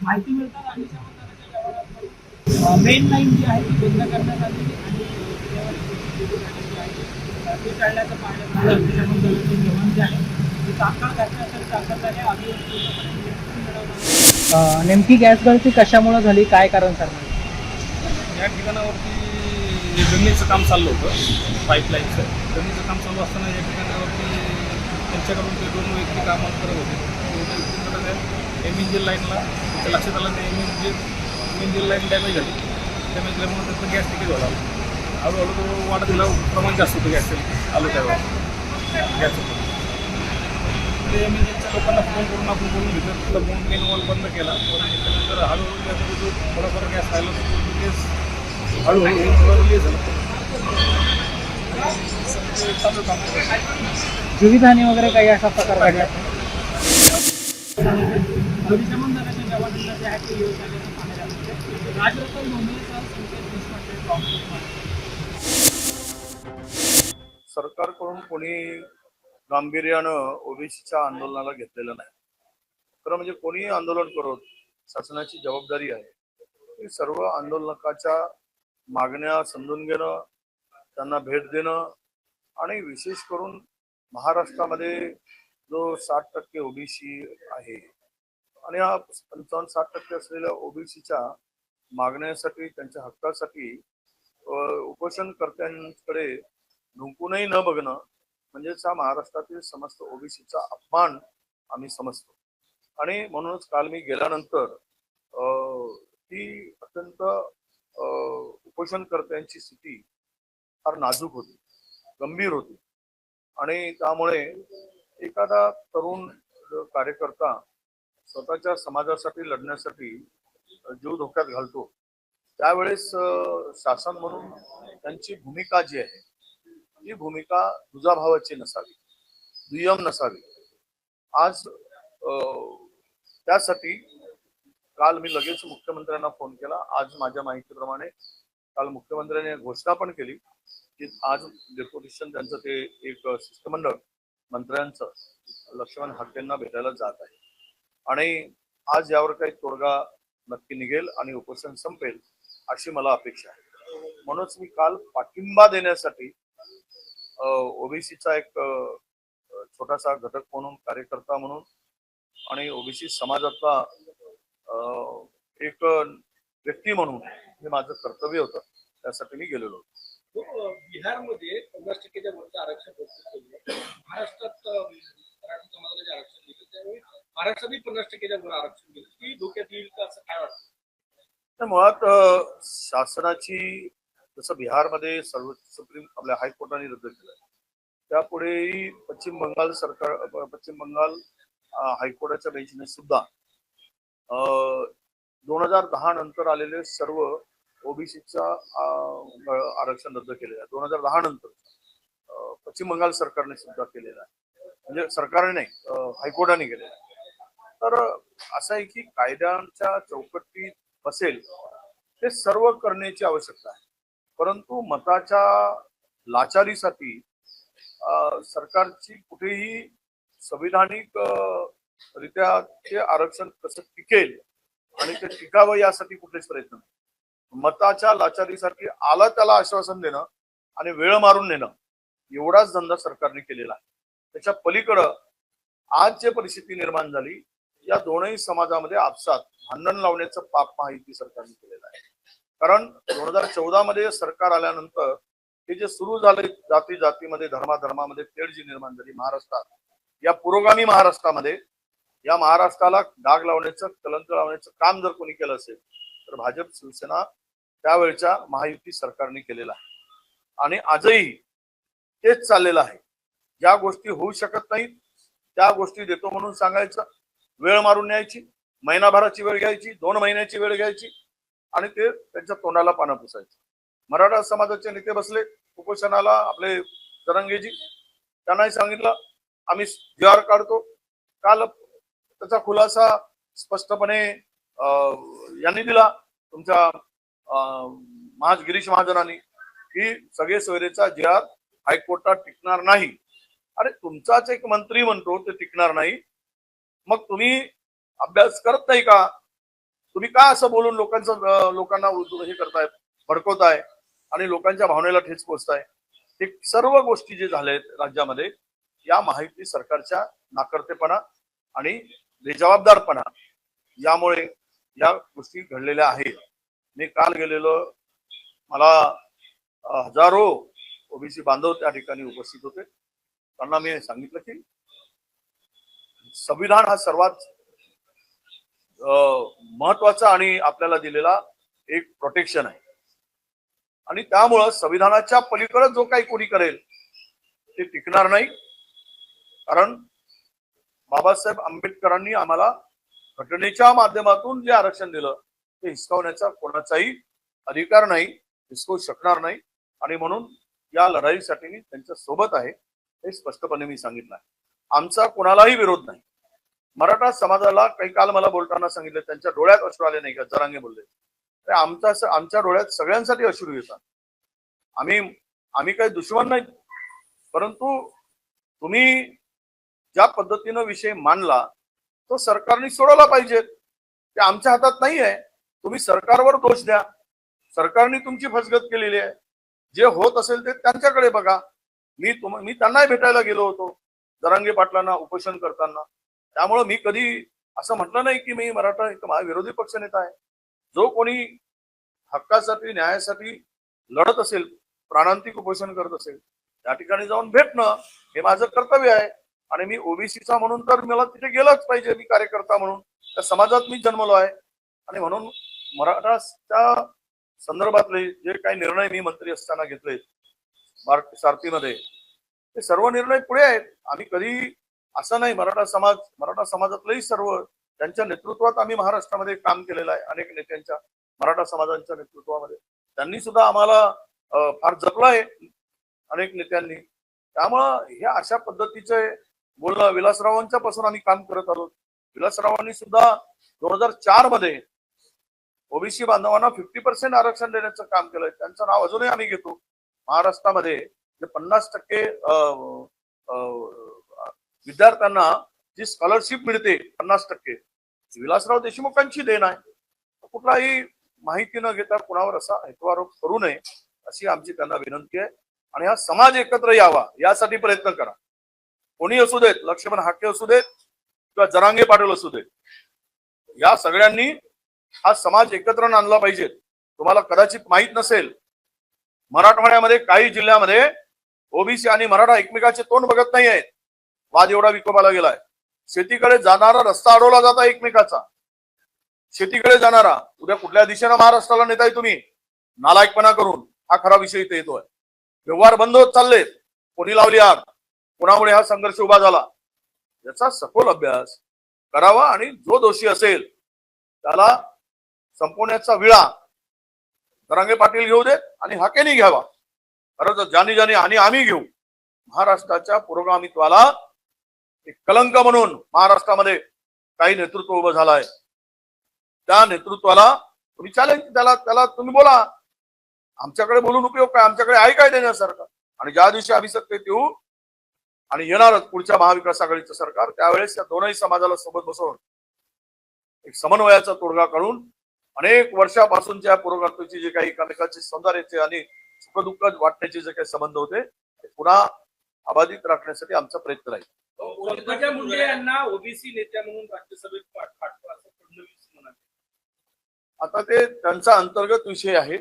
माहिती मिळतात आणि मेन लाईन जी आहे ती बंद करण्यात आली आणि ते टाळण्याचं पाहिलं अग्निशमन दलाचे जवान जे आहे ते तात्काळ घटनास्थळी दाखल झाले. नेमकी गॅस गळती कशामुळे झाली, काय कारण सर? या ठिकाणावरती जमिनीचं काम चाललं होतं, पाईपलाईनचं जमिनीचं काम चालू असताना या ठिकाणावरती त्यांच्याकडून ते 2 व्यक्ती काम करत होते. इंजिन लाईनला लक्षात आलं नाही, इंजिन लाईन डॅमेज झाली. डॅमेज झाल्यामुळे त्याचं गॅस लिकेज व्हायला लागलं. हळूहळू तो वाढत गेला, प्रमाण जास्त होतं गॅस आलं त्यावेळेस गॅसचं. ते इंजिनच्या लोकांना फोन करून आपण बोलून घेतलं, तर मेन वॉल बंद केला. त्यानंतर हळूहळू जो थोडाफार गॅस राहिला तो गॅस हळूहळू रिलीज झालं. चालू काम जीवितहानी वगैरे काही असा प्रकार घडला? अग्निशमन दलाच्या जवानांना जे आहे ते योजना पाहण्यात आले. राजरत्न नोंदणीचा संकेत सरकारकडून कोणी गांभीर्यानं ओबीसीच्या आंदोलनाला घेतलेलं नाही. खरं म्हणजे कोणी आंदोलन करोत, शासनाची जबाबदारी आहे की सर्व आंदोलकाच्या मागण्या समजून घेणं, त्यांना भेट देणं, आणि विशेष करून महाराष्ट्रामध्ये जो 60% ओबीसी आहे आणि हा 55-60% असलेल्या ओबीसीच्या मागण्यासाठी, त्यांच्या हक्कासाठी उपोषणकर्त्यांकडे ढुंकूनही न बघणं म्हणजेच हा महाराष्ट्रातील समस्त ओबीसीचा अपमान आम्ही समजतो. आणि म्हणूनच काल मी गेल्यानंतर ती अत्यंत उपोषणकर्त्यांची स्थिती फार नाजूक होती, गंभीर होती. आणि त्यामुळे एखादा तरुण कार्यकर्ता स्वतःच्या समाजासाठी लढण्यासाठी जीव धोक्यात घालतो, त्यावेळेस शासन म्हणून त्यांची भूमिका जी आहे ती भूमिका दुजाभावाची नसावी, दुय्यम नसावी. आज त्यासाठी काल मी लगेच मुख्यमंत्र्यांना फोन केला. आज माझ्या माहितीप्रमाणे काल मुख्यमंत्र्यांनी घोषणा पण केली की आज डेप्युटेशन त्यांचं ते एक शिष्टमंडळ मंत्र्यांचं लक्ष्मण हाकेंना भेटायला जात आहे आणि आज यावर काही तोडगा नक्की निघेल आणि उपोषण संपेल अशी मला अपेक्षा आहे. म्हणूनच मी काल पाठिंबा देण्यासाठी ओबीसीचा एक छोटासा घटक म्हणून, कार्यकर्ता म्हणून आणि ओबीसी समाजाचा एक व्यक्ती म्हणून हे माझं कर्तव्य होतं, त्यासाठी मी गेलेलो होतो. बिहारमध्ये 50%च्या वरचं आरक्षण घोषित केलं. महाराष्ट्रात मराठा समाजाला जे आरक्षण दिलं त्यावेळी महाराष्ट्रातही 50%च्या वर आरक्षण दिलं. ती धोक्यात येईल का असं काय वाटतं? तर मुळात शासनाची जसं बिहारमध्ये सुप्रीम आपल्या हायकोर्टाने रद्द केलं त्यापुढेही पश्चिम बंगाल हायकोर्टाच्या बेंचने सुद्धा 2010 नंतर आलेले सर्व ओबीसीचा आरक्षण रद्द केलेलं आहे. 2010 नंतर पश्चिम बंगाल सरकारने सुद्धा केलेलं आहे, म्हणजे सरकारने नाही हायकोर्टाने केलेलं आहे. तर असं आहे की कायद्यांच्या चौकटीत बसेल ते सर्व करण्याची आवश्यकता आहे, परंतु मताच्या लाचारीसाठी सरकारची कुठेही संविधानिक रित्या ते आरक्षण कसं टिकेल आणि ते टिकावं यासाठी कुठलेच प्रयत्न नाही. मताच्या लाचारीसाठी आला त्याला आश्वासन देणं आणि वेळ मारून नेणं एवढाच धंदा सरकारने केलेला आहे. त्याच्या पलीकडं आज जे परिस्थिती निर्माण झाली या दोनही समाजामध्ये आपसात भांडण लावण्याचं पाप महायुती सरकारने केलेलं आहे. कारण 2014 मध्ये सरकार आल्यानंतर हे जे सुरू झाले जातीमध्ये धर्मामध्ये तेढ जी निर्माण झाली महाराष्ट्रात, या पुरोगामी महाराष्ट्रामध्ये या महाराष्ट्राला डाग लावण्याचं कलंक लावण्याचं काम जर कोणी केलं असेल तर भाजप शिवसेना त्यावेळच्या महायुती सरकारने केलेलं आहे. आणि आजही तेच चाललेलं आहे. ज्या गोष्टी होऊ शकत नाहीत त्या गोष्टी देतो म्हणून सांगायचं, वेळ मारून न्यायची, महिनाभराची वेळ घ्यायची, 2 महिन्याची वेळ घ्यायची आणि ते त्यांच्या तोंडाला पानं पुसायचं. मराठा समाजाचे नेते बसले उपोषणाला, आपले जरांगेजी, त्यांनाही सांगितलं आम्ही GR काढतो. काल त्याचा खुलासा स्पष्टपणे यांनी दिला तुमच्या गिरीश महाजनांनी की सगळे सोयरेचा GR हायकोर्टात टिकणार नाही. अरे तुमचाच एक मंत्री म्हणतो ते टिकणार नाही, मग तुम्ही अभ्यास करत नाही का? तुम्ही का असं बोलून लोकांना हे करताय, भडकवताय आणि लोकांच्या भावनेला ठेच पोचताय? हे सर्व गोष्टी जे झालेत राज्यामध्ये या महायुती सरकारच्या नाकर्तेपणा आणि बेजबाबदारपणा यामुळे या गोष्टी घडलेल्या आहेत. मी काल गेलेलो, मला हजारो ओबीसी बांधव त्या ठिकाणी उपस्थित होते. त्यांना मी सांगितलं की संविधान हा सर्वात महत्वाचा आणि आपल्याला दिलेला एक प्रोटेक्शन आहे आणि त्यामुळं संविधानाच्या पलीकडे जो काही कोणी करेल ते टिकणार नाही. कारण बाबासाहेब आंबेडकरांनी आम्हाला घटनेच्या माध्यमातून जे आरक्षण दिलं ते हिसकावण्याचा कोणाचाही अधिकार नाही, हिसकवू शकणार नाही. आणि म्हणून या लढाईसाठी मी त्यांच्या सोबत आहे हे स्पष्टपणे मी सांगितलं आहे. आमचा कोणालाही विरोध नाही. मराठा समाजाला काही काल मला बोलताना सांगितलं त्यांच्या डोळ्यात अश्रू आले नाही का, जरांगे बोलले, आमच्या डोळ्यात सगळ्यांसाठी अश्रू येतात. आम्ही काही दुश्मन नाही, परंतु तुम्ही ज्या पद्धतीनं विषय मांडला तो सरकारने सोडवला पाहिजे. ते आमच्या हातात नाही आहे. तुम्ही सरकारवर दोष द्या, सरकारने तुमची फसगत केलेली आहे. जे होत असेल ते त्यांच्याकडे बघा. मी त्यांनाही भेटायला गेलो होतो जरांगे पाटलांना उपोषण करताना. त्यामुळे मी कधी असं म्हटलं नाही की मी मराठा विरोधी पक्ष नेता आहे. जो कोणी हक्कासाठी न्यायासाठी लढत असेल, प्राणांतिक उपोषण करत असेल, त्या ठिकाणी जाऊन भेटणं हे माझं कर्तव्य आहे. आणि मी ओबीसीचा म्हणून तर मला तिथे गेलंच पाहिजे. मी कार्यकर्ता म्हणून त्या समाजात मी जन्मलो आहे आणि म्हणून मराठाच्या संदर्भातले जे काही निर्णय मी मंत्री असताना घेतले सारथीमध्ये ते सर्व निर्णय पुढे आहेत. आम्ही कधी असं नाही, मराठा समाजातलेही सर्व त्यांच्या नेतृत्वात आम्ही महाराष्ट्रामध्ये काम केलेलं आहे. अनेक नेत्यांच्या मराठा समाजांच्या नेतृत्वामध्ये त्यांनी सुद्धा आम्हाला फार जपलं आहे अनेक नेत्यांनी. त्यामुळं हे अशा पद्धतीचे बोलणं विलासरावांच्या पासून आम्ही काम करत आलो. विलासरावांनी सुद्धा 2004 मध्ये ओबीसी बांधवांना 50% आरक्षण देण्याचं काम केलंय. त्यांचं नाव अजूनही आम्ही घेतो. महाराष्ट्रामध्ये जे 50% विद्यार्थ्यांना जी स्कॉलरशिप मिळते 50% विलासराव देशमुखांची देण आहे. कुठलाही माहिती न घेता कुणावर असा हेतुआरोप करू नये अशी आमची त्यांना विनंती आहे. आणि हा समाज एकत्र यावा यासाठी प्रयत्न करा. कोणी असू देत, लक्ष्मण हाके असू देत किंवा जरांगे पाटील असू देत, या सगळ्यांनी हा समाज एकत्र आणला पाहिजे. तुम्हाला कदाचित माहित नसेल मराठवाड्यामध्ये काही जिल्ह्यामध्ये ओबीसी आणि मराठा एकमेकाचे तोंड बघत नाही आहेत. वाद एवढा विकोपाला गेलाय. शेतीकडे जाणारा रस्ता अडवला जाता एकमेकाचा. शेतीकडे जाणारा उद्या कुठल्या दिशेनं महाराष्ट्राला नेताय तुम्ही नालायकपणा करून, हा खरा विषय इथे येतोय. व्यवहार बंद होत चाललेत. कोणी लावली आग, कोणामुळे हा संघर्ष उभा झाला, याचा सखोल अभ्यास करावा आणि जो दोषी असेल त्याला संपवण्याचा विळा जरांगे पाटील घेऊ देत आणि हाकेनी घ्यावा. खरं तर ज्यानी ज्यानी आणि आम्ही घेऊ. महाराष्ट्राच्या पुरोगामित्वाला एक कलंक म्हणून महाराष्ट्रामध्ये काही नेतृत्व उभं झालंय. त्या नेतृत्वाला तुम्ही चॅलेंज, त्याला तुम्ही बोला. आमच्याकडे बोलून उपयोग काय, आमच्याकडे आहे काय देण्यासारखं. आणि ज्या दिवशी आम्ही सत्तेत येऊ आणि येणारच पुढच्या महाविकास आघाडीचं सरकार, त्यावेळेस या दोनही समाजाला सोबत बसवून एक समन्वयाचा तोडगा काढून अनेक वर्षापासूनच्या पुरोगामित्वाची जे काही एकमेकांचे सौंदर्याचे आणि सुखदुःख वाटण्याचे जे काही संबंध होते ते पुन्हा अबाधित राखण्यासाठी आमचा प्रयत्न राहील. पंकजा मुंडे यांना ओबीसी नेत्या म्हणून राज्यसभेत पाठवा असं फडणवीस म्हणाले. आता ते त्यांचा अंतर्गत विषय आहे.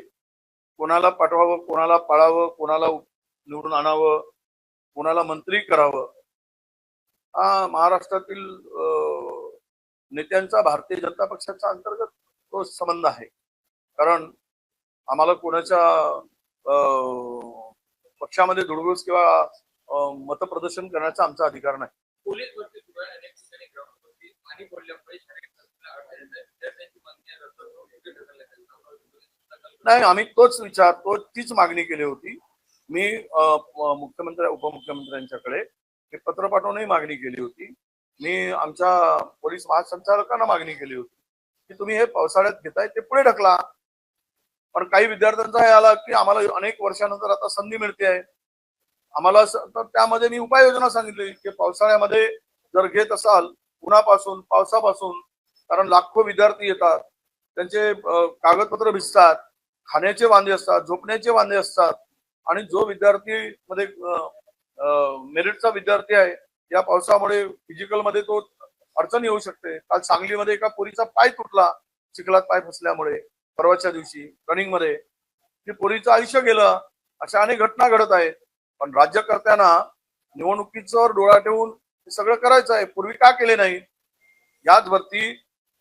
कोणाला पाठवावं, कोणाला पाळावं, कोणाला निवडून आणावं, कोणाला मंत्री करावं, हा महाराष्ट्रातील नेत्यांचा भारतीय जनता पक्षाच्या अंतर्गत तो संबंध आहे. कारण आम्हाला कोणाच्या पक्षामध्ये धुडगूस किंवा मतप्रदर्शन करण्याचा आमचा अधिकार नाही. पोलीस भरती सुरू आहे, अनेक ठिकाणी ग्राउंड वरती पाणी पडल्यामुळे शाळेत विद्यार्थ्यांची मागणी नाही, आम्ही तीच मागणी केली होती. मी मुख्यमंत्री उपमुख्यमंत्र्यांच्याकडे हे पत्र पाठवूनही मागणी केली होती. मी आमच्या पोलीस महासंचालकांना मागणी केली होती की तुम्ही हे पावसाळ्यात घेताय ते पुढे ढकला. पण काही विद्यार्थ्यांचा हे आला की आम्हाला अनेक वर्षानंतर आता संधी मिळते आहे आम्हाला, तर त्यामध्ये मी उपाययोजना सांगितली की पावसाळ्यामध्ये जर घेत असाल उन्हापासून पावसापासून, कारण लाखो विद्यार्थी येतात, त्यांचे कागदपत्र भिजतात, खाण्याचे वांदे असतात, झोपण्याचे वांदे असतात. आणि जो विद्यार्थी मध्ये मेरिटचा विद्यार्थी आहे या पावसामुळे फिजिकल मध्ये तो अडचण येऊ शकते. काल सांगलीमध्ये एका पोरीचा पाय तुटला चिखलात पाय फसल्यामुळे, परवाच्या दिवशी रनिंग मध्ये ती पोरीचं आयुष्य गेलं. अशा अनेक घटना घडत आहेत. पण राज्यकर्त्यांना निवडणुकीचं डोळा ठेवून हे सगळं करायचं आहे. पूर्वी का केले नाही? याच भरती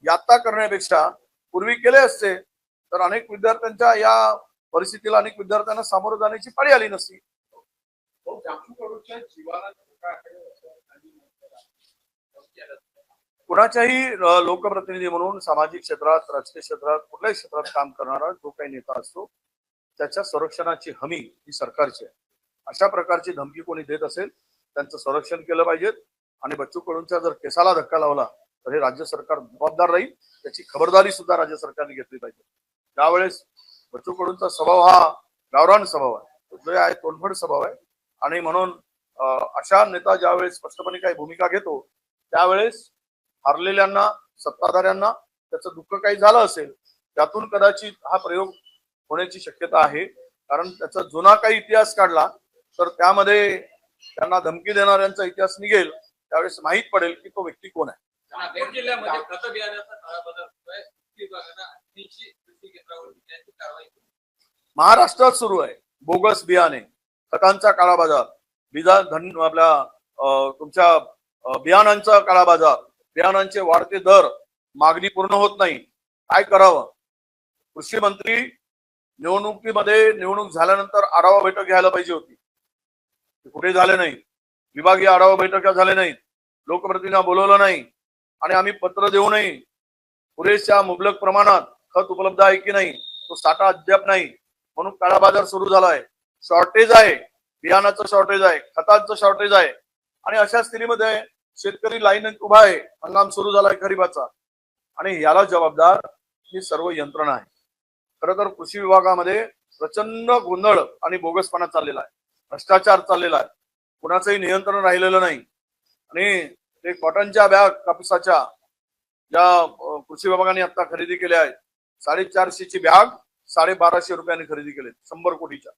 यात्रा करण्यापेक्षा पूर्वी केले असते तर अनेक विद्यार्थ्यांच्या या परिस्थितीला अनेक विद्यार्थ्यांना सामोरं जाण्याची पाळी आली नसती. कुणाच्याही लोकप्रतिनिधी म्हणून सामाजिक क्षेत्रात, राजकीय क्षेत्रात, कुठल्याही क्षेत्रात काम करणारा जो काही नेता असतो त्याच्या संरक्षणाची हमी ही सरकारची आहे. अशा प्रकारची धमकी कोणी देत असेल त्यांचं संरक्षण केलं पाहिजे. आणि बच्चू कडूंच्या जर केसाला धक्का लावला तर हे राज्य सरकार जबाबदार राहील. त्याची खबरदारी सुद्धा राज्य सरकारने घेतली पाहिजे. त्यावेळेस बच्चू कडूंचा स्वभाव हा गावरान स्वभाव आहे, जो आहे तोंडफड स्वभाव आहे. आणि म्हणून अशा नेता ज्यावेळेस स्पष्टपणे काही भूमिका घेतो त्यावेळेस हारलेल्यांना, सत्ताधाऱ्यांना त्याचं दुःख काही झालं असेल त्यातून कदाचित हा प्रयोग होण्याची शक्यता आहे. कारण त्याचा जुना काही इतिहास काढला तर त्यामध्ये त्यांना धमकी देणाऱ्यांचा इतिहास निघेल. त्यावेळेस माहीत पडेल की तो व्यक्ती कोण आहे. नागपूर जिल्ह्यामध्ये खत बियाण्याचा काळाबाजार होतोय. विभागानं 80 कृषी केंद्रावर विकण्याची कारवाई महाराष्ट्रात सुरू आहे. बोगस बियाणे, खतांचा काळाबाजार, आपल्या तुमच्या बियाणांचा काळाबाजार, बियाणांचे वाढते दर, मागणी पूर्ण होत नाही. काय करावं? कृषी मंत्री निवडणूक झाल्यानंतर आढावा बैठक घ्यायला पाहिजे होती, कुठे झाले नाही. विभागीय आढावा बैठका झाले नाहीत, लोकप्रतिनिधींना बोलवलं नाही. आणि आम्ही पत्र देऊनही पुरेशा मुबलक प्रमाणात खत उपलब्ध आहे की नाही तो साठा अद्याप नाही. म्हणून काळाबाजार सुरू झाला आहे. शॉर्टेज आहे, बियाणाचं शॉर्टेज आहे, खतांचं शॉर्टेज आहे. आणि अशा स्थितीमध्ये शेतकरी लाईन उभा आहे. हंगाम सुरू झालाय खरीपाचा आणि याला जबाबदार ही सर्व यंत्रणा आहे. खरं तर कृषी विभागामध्ये प्रचंड गोंधळ आणि बोगसपणा चाललेला आहे, भ्रष्टाचार चाललेला आहे, कुणाचंही नियंत्रण राहिलेलं नाही. आणि ते कॉटनच्या बॅग कापसाच्या ज्या कृषी विभागाने आता खरेदी केल्या आहेत, 450ची बॅग 1250 रुपयांनी खरेदी केले, 100 कोटीच्या.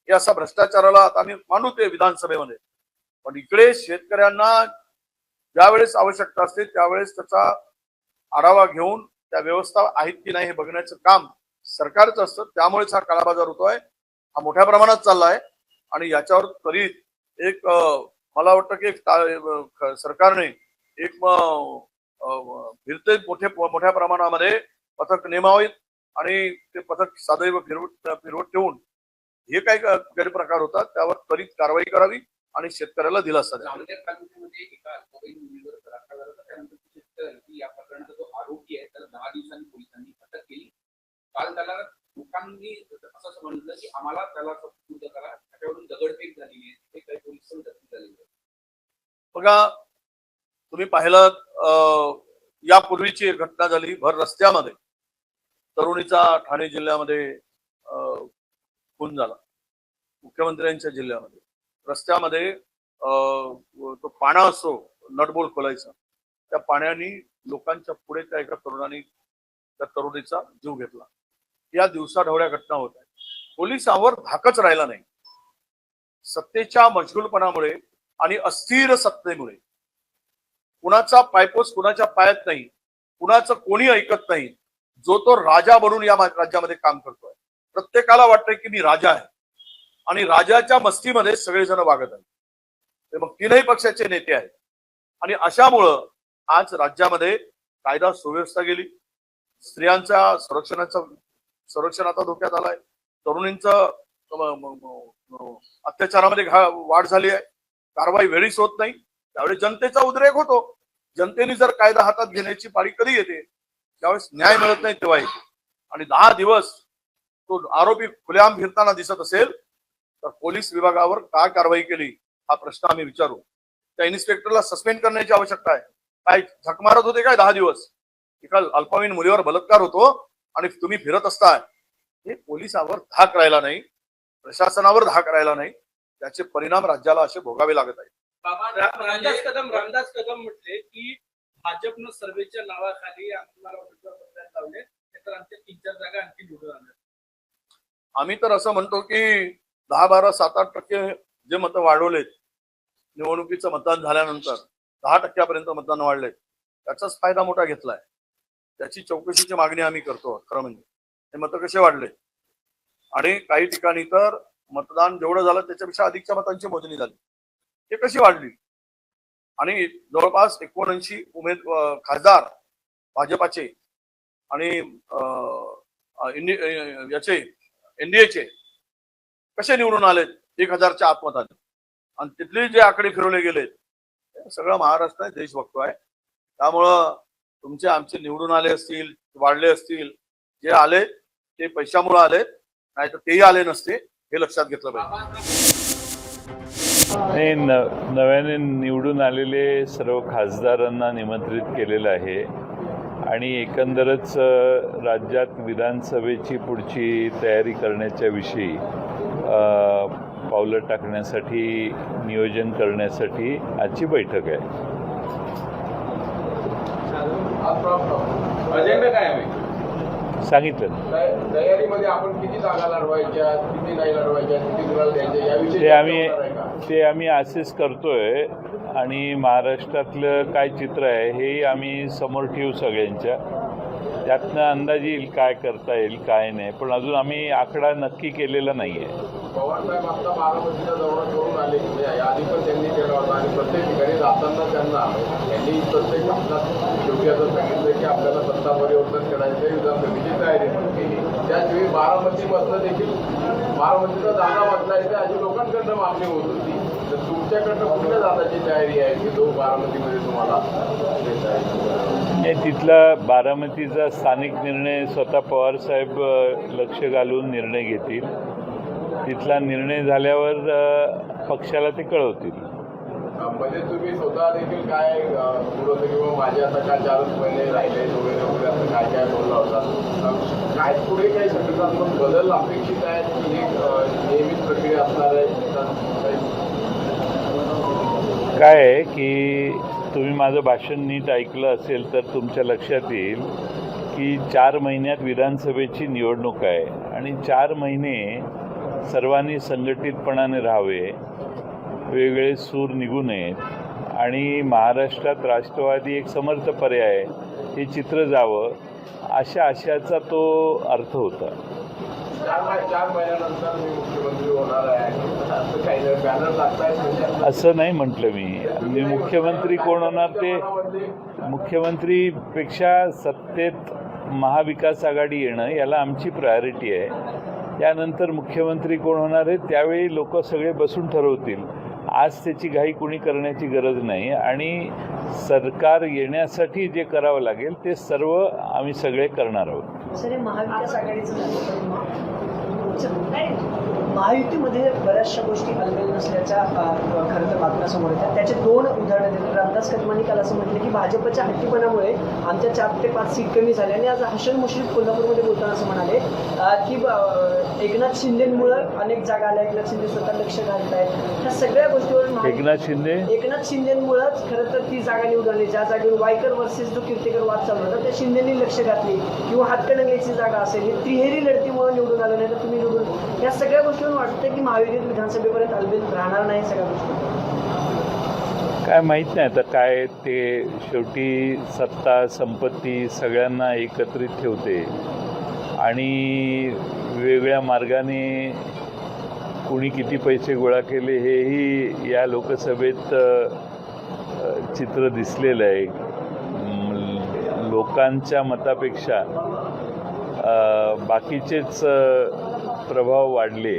हे असा भ्रष्टाचाराला आता आम्ही मांडू ते विधानसभेमध्ये. पण इकडे शेतकऱ्यांना ज्यावेळेस आवश्यकता असते त्यावेळेस त्याचा आढावा घेऊन त्या व्यवस्था आहेत की नाही हे बघण्याचं काम सरकारचं असतं. त्यामुळेच हा काळाबाजार होतोय. हा मोठ्या प्रमाणात चालला आहे आणि याच्यावर त्वरित एक मला वाटतं की सरकारने एक फिरते मोठ्या प्रमाणामध्ये पथक नेमावेत आणि ते पथक सदैव फिरवत ठेवून हे काही गैरप्रकार होतात त्यावर त्वरित कारवाई करावी आणि शेतकऱ्याला दिलासा द्यावा. या प्रकरणाचा जो आरोपी आहे त्याला 10 दिवसांनी पोलिसांनी अटक केली. काल त्याला लोकांनी असं समजलं की आम्हाला त्याला सुपूर्द करा, त्याच्यावरून दगडफेक झालेली आहे, ते काही पोलीस पण जखमी झालेले आहेत. बघा तुम्ही पाहिलं यापूर्वीची एक घटना झाली भर रस्त्यामध्ये तरुणीचा ठाणे जिल्ह्यामध्ये खून झाला. मुख्यमंत्र्यांच्या जिल्ह्यामध्ये रस्त्यामध्ये तो पाणा असतो नटबोल्ट खोलायचा त्या पाण्याने लोकांच्या पुढे त्या एका तरुणाने त्या तरुणीचा जीव घेतला. या दिवसाढवळ्या घटना होत आहेत. पोलिसांवर धाकच राहिला नाही. सत्तेच्या मशगूलपणामुळे आणि अस्थिर सत्तेमुळे कुणाचा पायपोस कुणाच्या पायात नाही, कुणाचं कोणी ऐकत नाही. जो तो राजा बनून या राज्यामध्ये काम करतोय. प्रत्येकाला वाटतंय की मी राजा आहे आणि राजाच्या मस्तीमध्ये सगळेजण वागत आहेत. ते मग तीनही पक्षाचे नेते आहेत आणि अशामुळं आज राज्यामध्ये कायदा सुव्यवस्था गेली. स्त्रियांच्या संरक्षण आता धोक्यात आलाय. तरुणींचं अत्याचारामध्ये वाढ झाली आहे. कारवाई वेळीच होत नाही. त्यावेळी जनतेचा उद्रेक होतो. जनतेने जर कायदा हातात घेण्याची पाळी कधी येते ज्यावेळेस न्याय मिळत नाही तेव्हा येते. आणि 10 दिवस तो आरोपी खुलेआम फिरताना दिसत असेल तर पोलीस विभागावर का कारवाई केली हा प्रश्न आम्ही विचारू. त्या इन्स्पेक्टरला सस्पेंड करण्याची आवश्यकता आहे. काय झक मारत होते काय 10 दिवस? एका अल्पवयीन मुलीवर बलात्कार होतो आणि तुम्ही फिरत असताय. हे पोलिसावर धाक राहिला नाही, प्रशासनावर धाक राहिला नाही. त्याचे परिणाम राज्याला असे भोगावे लागत आहेत. रामदास कदम म्हटले की भाजपनं सर्वेच्या नावाखाली आम्हाला उमेदवार लावले तर आमच्या 3-4 जागा आणखी निवडून आणल्या. आम्ही तर असं म्हणतो की 10-12, 7-8% जे मतं वाढवलेत निवडणुकीचं मतदान झाल्यानंतर 10% मतदान वाढले. त्याचाच फायदा मोठा घेतलाय. त्याची चौकशीची मागणी आम्ही करतो. खरं म्हणजे हे मतं कसे वाढले आणि काही ठिकाणी तर मतदान जेवढं झालं त्याच्यापेक्षा अधिकच्या मतांची मोजणी झाली. हे कशी वाढली आणि जवळपास 79 खासदार भाजपाचे आणि याचे एनडीएचे कसे निवडून आलेत 1000च्या आतमताने आणि तिथले जे आकडे फिरवले गेलेत सगळं महाराष्ट्र देश बघतोय. त्यामुळं तुमचे आमचे निवडून आले असतील, वाढले असतील, जे आले ते पैशामुळे आले, नाही तर तेही आले नसते हे लक्षात घेतलं पाहिजे. नव्याने निवडून आलेले सर्व खासदारांना निमंत्रित केलेलं आहे आणि एकंदरच राज्यात विधानसभेची पुढची तयारी करण्याच्या विषयी पावलं टाकण्यासाठी नियोजन करण्यासाठी आजची बैठक आहे. अजेंडा काय आहे सांगितलं तयारीमध्ये आपण किती जागा लढवायच्या, किती नाही लढवायच्या, किती गुलाल द्यायच्या याविषयी ते आम्ही असेस करतोय आणि महाराष्ट्रातलं काय चित्र आहे हे आम्ही समोर ठेवू सगळ्यांच्या. त्यातनं अंदाज येईल काय करता येईल काय नाही, पण अजून आम्ही आकडा नक्की केलेला नाही आहे. पवारसाहेब आता बारामतीच्या दौरा करून आले की आधी पण त्यांनी केला होता आणि प्रत्येक ठिकाणी जाताना त्यांना त्यांनी प्रत्येक आपल्याला शेवटी असं सांगितलं की आपल्याला सत्ता परिवर्तन करायचं विधानसभेची तयारी पण केली. त्याचवेळी बारामतीमधनं देखील बारामतीचा जागा बदलायची अशी लोकांकडनं मागणी होत होती. तर तुमच्याकडनं कुठल्या जागाची तयारी आहे की तो बारामतीमध्ये तुम्हाला तिथला बारामतीचा स्थानिक निर्णय स्वतः पवारसाहेब लक्ष घालून निर्णय घेतील. तिथला निर्णय झाल्यावर पक्षाला ते कळवतील. म्हणजे तुम्ही स्वतः देखील काय बोलवलं किंवा माझे आता काय 4 महिने राहिले वगैरे वगैरे असं काय काय बोलला होता. काय पुढे काही संघटनात्मक बदल अपेक्षित आहेत की नियमित प्रक्रिया असणार आहे? काय आहे की तुम्ही माझं भाषण नीट ऐकलं असेल तर तुमच्या लक्षात येईल की 4 महिन्यात विधानसभेची निवडणूक आहे आणि 4 महिने सर्वांनी संघटितपणाने राहावे, वेगवेगळे सूर निघू नयेत आणि महाराष्ट्रात राष्ट्रवादी एक समर्थ पर्याय हे चित्र जावं अशा आशयाचा तो अर्थ होता. चार महिन्यानंतर मी मुख्यमंत्री होणार आहे असं काही नाही, बॅनर लागतायत म्हणजे असं नाही म्हटलं मी मुख्यमंत्री कोण होणार ते मुख्यमंत्रीपेक्षा सत्तेत महाविकास आघाडी येणं याला आमची प्रायोरिटी आहे. त्यानंतर मुख्यमंत्री कोण होणार आहे त्यावेळी लोक सगळे बसून ठरवतील. आज त्याची घाई कोणी करण्याची गरज नाही आणि सरकार येण्यासाठी जे करावं लागेल ते सर्व आम्ही सगळे करणार आहोत. सर, हे महाविकास आघाडीचं झालं नाही, महायुतीमध्ये बऱ्याचशा गोष्टी अलबेल नसल्याच्या खरं तर बातम्या समोर येतात. त्याचे 2 उदाहरणं देतात. रामदास कदमांनी काल असं म्हटलं की भाजपच्या हट्टीपणामुळे आमच्या 4 ते 5 सीट कमी झाल्या. आणि आज हसन मुश्रीफ कोल्हापूरमध्ये बोलताना असं म्हणाले की एकनाथ शिंदेमुळं अनेक जागा आल्या, एकनाथ शिंदे स्वतः लक्ष घालत आहेत. ह्या सगळ्या गोष्टीवर एकनाथ शिंदेमुळंच खरं तर ती जागा निवडून आली. ज्या जागेवर वायकर वर्सेस जो कीर्तिकर वाद चालू होता त्या शिंदेनी लक्ष घातली किंवा हातकणंगलेची जागा असेल ही त्रिहेरी लढतीमुळे निवडून आलं नाही तर तुम्ही निवडून. या सगळ्या गोष्टीवर वाटतं की महाविकास विधानसभेपर्यंत अलबेल राहणार नाही सगळ्या गोष्टी. काय माहीत नाही आता काय ते शेवटी सत्ता संपत्ती सगळ्यांना एकत्रित ठेवते आणि वेगवेगळ्या मार्गाने कुणी किती पैसे गोळा केले हेही या लोकसभेत चित्र दिसलेलं आहे. लोकांच्या मतापेक्षा बाकीचेच प्रभाव वाढले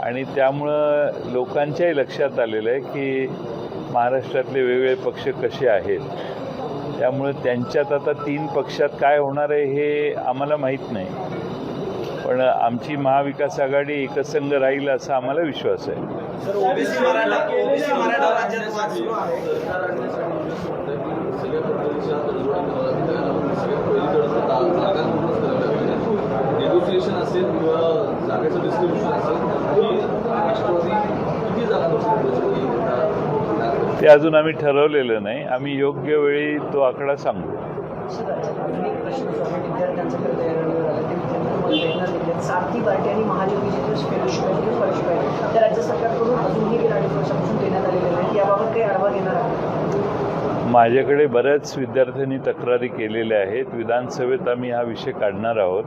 आणि त्यामुळं लोकांच्याही लक्षात आलेलं आहे की महाराष्ट्रातले वेगवेगळे पक्ष कसे आहेत. त्यामुळे त्यांच्यात आता 3 पक्षात काय होणार आहे हे आम्हाला माहीत नाही, पण आमची महाविकास आघाडी एकसंघ राहील असा आम्हाला विश्वास आहे. नेगोसिएशन असेल किंवा जागेचं डिस्ट्रीब्युशन असेल राष्ट्रवादी किती जागा ते अजून आम्ही ठरवलेलं नाही. आम्ही योग्य वेळी तो आकडा सांगू. सारथी पार्टी आणि महायुतीचे फेलोशिप राज्य सरकारकडून अजूनही गेल्या 2 वर्षापासून देण्यात आलेले नाही. याबाबत काही आढावा घेणार आहे? माझ्याकडे बऱ्याच विद्यार्थ्यांनी तक्रारी केलेल्या आहेत. विधानसभेत आम्ही हा विषय काढणार आहोत.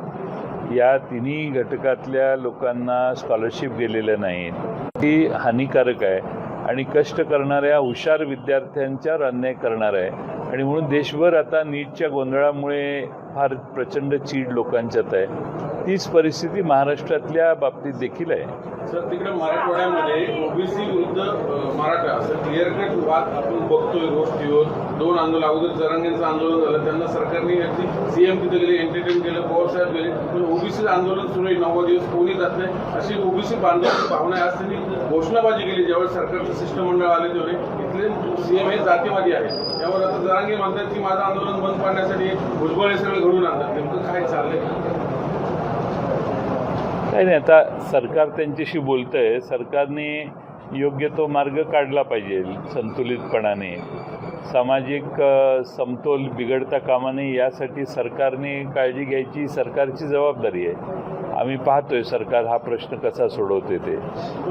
या तिन्ही घटकातल्या लोकांना स्कॉलरशिप गेलेल्या नाहीत ही हानिकारक आहे आणि कष्ट करणाऱ्या हुशार विद्यार्थ्यांच्यावर अन्याय करणार आहे आणि म्हणून देशभर आता नीटच्या गोंधळामुळे फार प्रचंड चीड लोकांच्यात आहे. तीच परिस्थिती महाराष्ट्रातल्या बाबतीत देखील आहे. सर, तिकडे मराठवाड्यामध्ये ओबीसी विरुद्ध मराठा असं क्लिअर कट वाद आपण बघतोय गोष्टीवर. 2 आंदोलन अगोदर जरांगेंचं आंदोलन झालं, त्यांना सरकारने सीएम तिथे गेले, एंटरटेन केलं, पवारसाहेब गेले, पण ओबीसी आंदोलन सुरू आहे. 9 दिवस कोणी जात नाही अशी ओबीसी बांधवांची भावना आहे. आज त्यांनी घोषणाबाजी केली ज्यावेळेस सरकारचं शिष्टमंडळ आले तेवढे इथले सीएम हे जातीवादी आहेत. यावर आता जरांगे म्हणतात की माझं आंदोलन बंद पाडण्यासाठी भुजबळ हे सगळे घडून आणतात. नेमकं काय चाललंय? काही नाही, आता सरकार त्यांच्याशी बोलतंय. सरकारने योग्य तो मार्ग काढला पाहिजे संतुलितपणाने. सामाजिक समतोल बिघडता कामा नये यासाठी सरकारने काळजी घ्यायची सरकारची जबाबदारी आहे. आम्ही पाहतोय सरकार हा प्रश्न कसा सोडवते ते.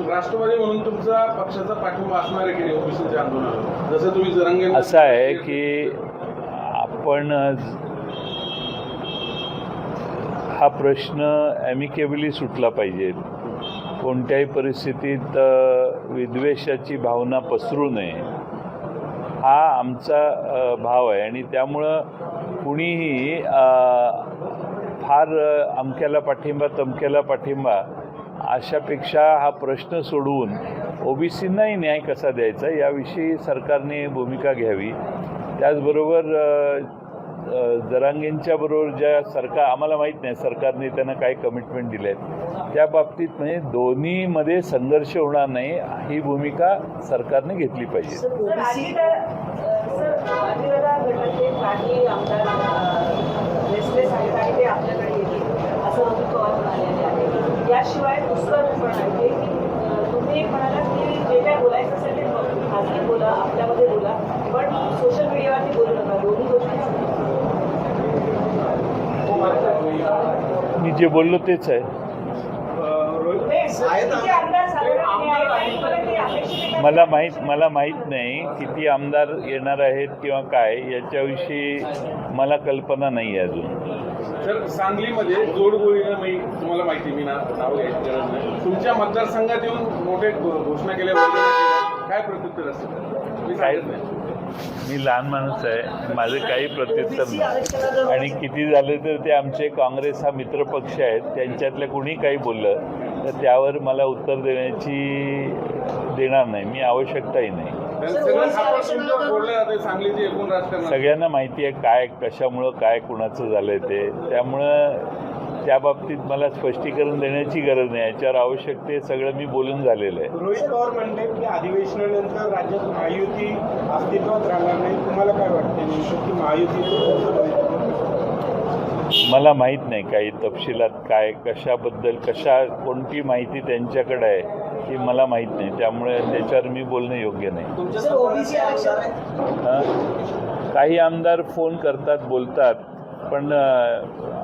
राष्ट्रवादी म्हणून तुमचा पक्षाचा पाठिंबा असणार आहे की ओबीसीच्या आंदोलनाला? जसं तुम्ही जरांगे असं आहे की आपण हा प्रश्न ॲमिकेबली सुटला पाहिजे. कोणत्याही परिस्थितीत विद्वेषाची भावना पसरू नये हा आमचा भाव आहे आणि त्यामुळं कुणीही फार अमक्याला पाठिंबा तमक्याला पाठिंबा अशापेक्षा हा प्रश्न सोडवून ओबीसींनाही न्याय कसा द्यायचा याविषयी सरकारने भूमिका घ्यावी. त्याचबरोबर जरांगेंच्या बरोबर ज्या सरकार आम्हाला माहीत नाही सरकारने त्यांना काय कमिटमेंट दिले आहेत त्या बाबतीत म्हणजे दोन्हीमध्ये संघर्ष होणार नाही ही भूमिका सरकारने घेतली पाहिजे. याशिवाय दुसरं पण आहे की तुम्ही म्हणाला की जे काय बोलायचं असेल ते खाजगी बोला, आपल्यामध्ये बोला, पण सोशल मीडियावरती बोलू नका. दोन्ही गोष्टी मी जे बोललो तेच आहे. मला माहीत नाही किती आमदार येणार आहेत किंवा काय याच्याविषयी मला कल्पना नाही आहे अजून. तर सांगलीमध्ये जोडगोळीनं मी तुम्हाला माहिती, मी नाव घ्यायची गरज नाही, तुमच्या मतदारसंघात येऊन मोठे घोषणा केल्या, काय प्रत्युत्तर असेल मी सांगत नाही. मी लहान माणूस आहे, माझं काही प्रत्युत्तर नाही. आणि किती झाले तर ते आमचे काँग्रेस हा मित्रपक्ष आहेत, त्यांच्यातल्या कुणी काही बोललं तर त्यावर मला उत्तर देणार नाही मी, आवश्यकताही नाही. सांगलीचे एकूण राजकारण सगळ्यांना माहिती आहे काय कशामुळं काय कुणाचं झालंय ते, त्यामुळं त्या बाबतीत मला स्पष्टीकरण देण्याची गरज नाही. याच्यावर आवश्यक ते सगळं मी बोलून झालेलं आहे. रोहित पवार म्हणले की अधिवेशनानंतर राज्यात महायुती अस्तित्वात राहणार नाही, तुम्हाला काय वाटते नेमकं की महायुती? मला माहीत नाही काही तपशिलात काय कशाबद्दल कोणती माहिती त्यांच्याकडे आहे ती मला माहीत नाही, त्यामुळे त्याच्यावर मी बोलणं योग्य नाही. काही आमदार फोन करतात बोलतात, पण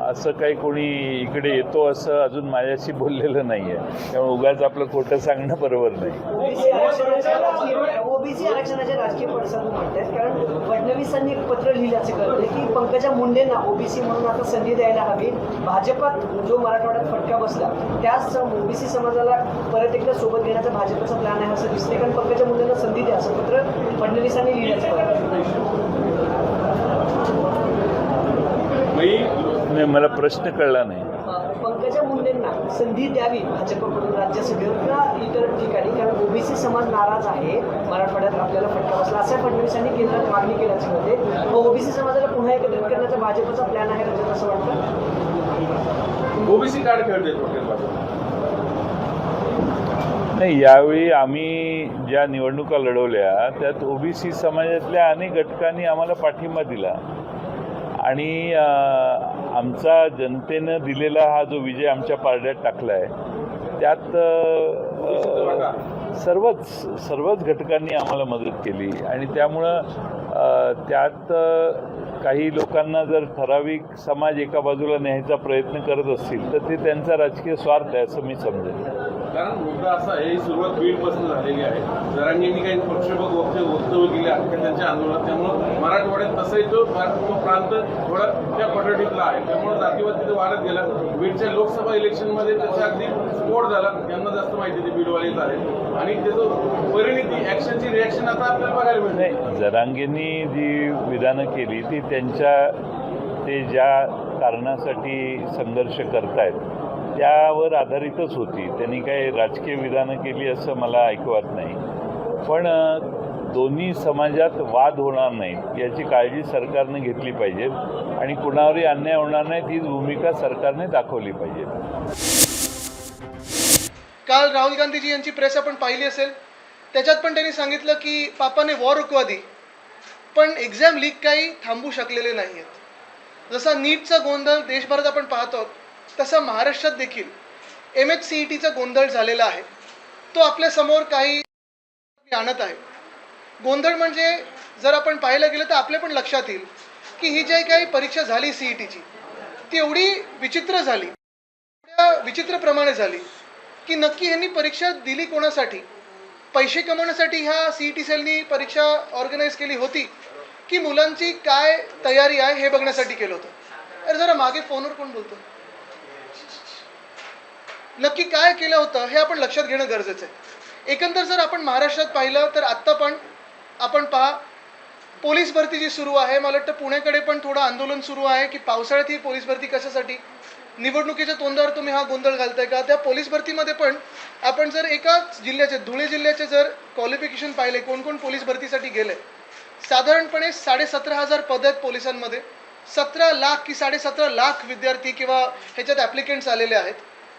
असं काही कोणी इकडे येतो असं अजून माझ्याशी बोललेलं नाही आहे, त्यामुळे उगाच आपलं खोटं सांगणं बरोबर नाही. ओबीसी आरक्षणाचे राजकीय पडसाद म्हणतात, कारण फडणवीसांनी एक पत्र लिहिल्याचं कळतं की पंकजा मुंडेंना ओबीसी म्हणून आता संधी द्यायला हवी. भाजपात जो मराठवाड्यात फटका बसला त्याच ओबीसी समाजाला परत एकदा सोबत घेण्याचा भाजपचा प्लॅन आहे असं दिसते, कारण पंकजा मुंडेंना संधी द्या असं पत्र फडणवीसांनी लिहिल्याचं कळतं. नाही, मला प्रश्न कळला नाही. पंकजा मुंडेंना संधी द्यावी भाजपकडून राज्यसभेवर किंवा इतर ठिकाणी, कारण ओबीसी समाज नाराज आहे, मराठवाड्यात आपल्याला फटका बसला असं फडणवीसांनी केंद्रात मागणी केल्याची होते. ओबीसी समाजाला पुन्हा एकत्रित करण्याचा भाजपचा प्लॅन आहे राज्यात असं वाटतं. ओबीसी कार्ड खेळते नाही, यावेळी आम्ही ज्या निवडणुका लढवल्या त्यात ओबीसी समाजातल्या अनेक घटकांनी आम्हाला पाठिंबा दिला आणि आमचा जनतेनं दिलेला हा जो विजय आमच्या पारड्यात टाकला आहे त्यात सर्वच घटकांनी आम्हाला मदत केली आणि त्यामुळं त्यात काही लोकांना जर ठराविक समाज एका बाजूला न्यायचा प्रयत्न करत असतील तर ते त्यांचा राजकीय स्वार्थ आहे असं मी समजेन. कारण मुद्दा असा आहे, ही सुरुवात बीडपासून झालेली आहे. जरांगेंनी काही पक्षपात वक्तव्य केले आहेत त्यांच्या आंदोलनात, त्यामुळं मराठवाड्यात तसंही तो प्रांत थोडा त्या पद्धतीतला आहे, त्यामुळे जातीवाद तिथे वाढत गेला. बीडच्या लोकसभा इलेक्शनमध्ये त्याचा अगदी स्फोट झाला, त्यांना जास्त माहिती ते बीडवालेच आहेत आणि त्याचं परिणिती ॲक्शनची रिॲक्शन आता आपल्याला बघायला मिळते. नाही, जरांगेंनी जी विधानं केली ती ते ज्या कारणासाठी संघर्ष करतायत त्यावर आधारितच होती. त्यांनी काही राजकीय विधानं केली असं मला ऐकवत नाही, पण दोन्ही समाजात वाद होणार नाहीत याची काळजी सरकारने घेतली पाहिजे आणि कुणावरही अन्याय होणार नाही तीच भूमिका सरकारने दाखवली पाहिजे. काल राहुल गांधीजी यांची प्रेस आपण पाहिली असेल, त्याच्यात पण त्यांनी सांगितलं की पापाने वॉर रुकवा दी, पण एक्झाम लीक काही थांबू शकलेले नाही आहेत. जसा नीटचा गोंधळ देशभरात आपण पाहतो तसा महाराष्ट्रात देखील MHCETचा गोंधळ झालेला आहे. तो आपल्यासमोर काही आणत आहे. गोंधळ म्हणजे जर आपण पाहायला गेलं तर आपल्या पण लक्षात येईल की ही जी काही परीक्षा झाली CETची ती एवढी विचित्र झाली, एवढ्या विचित्रप्रमाणे झाली की नक्की ह्यांनी परीक्षा दिली कोणासाठी? पैसे कमवण्यासाठी ह्या CET सेलनी परीक्षा ऑर्गनाईज केली होती की मुलांची काय तयारी आहे हे बघण्यासाठी केलं होतं? अरे जरा मागे फोनवर कोण बोलतो? नक्की काय केलं होतं हे आपण लक्षात घेणं गरजेचं आहे. एकंदर जर आपण महाराष्ट्रात पाहिलं तर आत्ता पण आपण पहा, पोलीस भरती जी सुरू आहे, मला वाटतं पुण्याकडे पण थोडं आंदोलन सुरू आहे की पावसाळ्यात ही पोलीस भरती कशासाठी? निवडणुकीच्या तोंडावर तुम्ही हा गोंधळ घालताय का? त्या पोलीस भरतीमध्ये पण आपण जर एकाच जिल्ह्याचे, धुळे जिल्ह्याचे जर क्वालिफिकेशन पाहिले, कोण कोण पोलीस भरतीसाठी गेले, साधारणपणे 17,500 पद आहेत पोलिसांमध्ये. 17 लाख की 17.5 लाख विद्यार्थी किंवा ह्याच्यात ॲप्लिकेंट्स आलेले आहेत.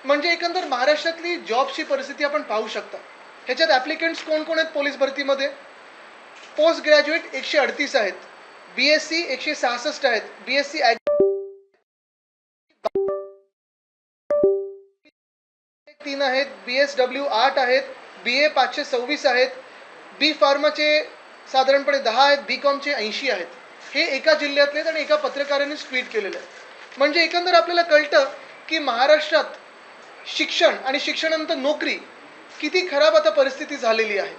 म्हणजे एकंदर महाराष्ट्रातली जॉबची परिस्थिती आपण पाहू शकता. ह्याच्यात ॲप्लिकेंट्स कोण कोण आहेत पोलीस भरतीमध्ये? पोस्ट ग्रॅज्युएट 138 आहेत, BSc 166 आहेत, BSc 3 आहेत, BSW 8 आहेत, BA 526 आहेत, B फार्माचे साधारणपणे 10 आहेत, BCOMचे 80 आहेत. हे एका जिल्ह्यातले आणि एका पत्रकाराने ट्विट केलेलं आहे. म्हणजे एकंदर आपल्याला कळतं की महाराष्ट्रात शिक्षण आणि शिक्षणानंतर नोकरी किती खराब आता परिस्थिती झालेली आहे.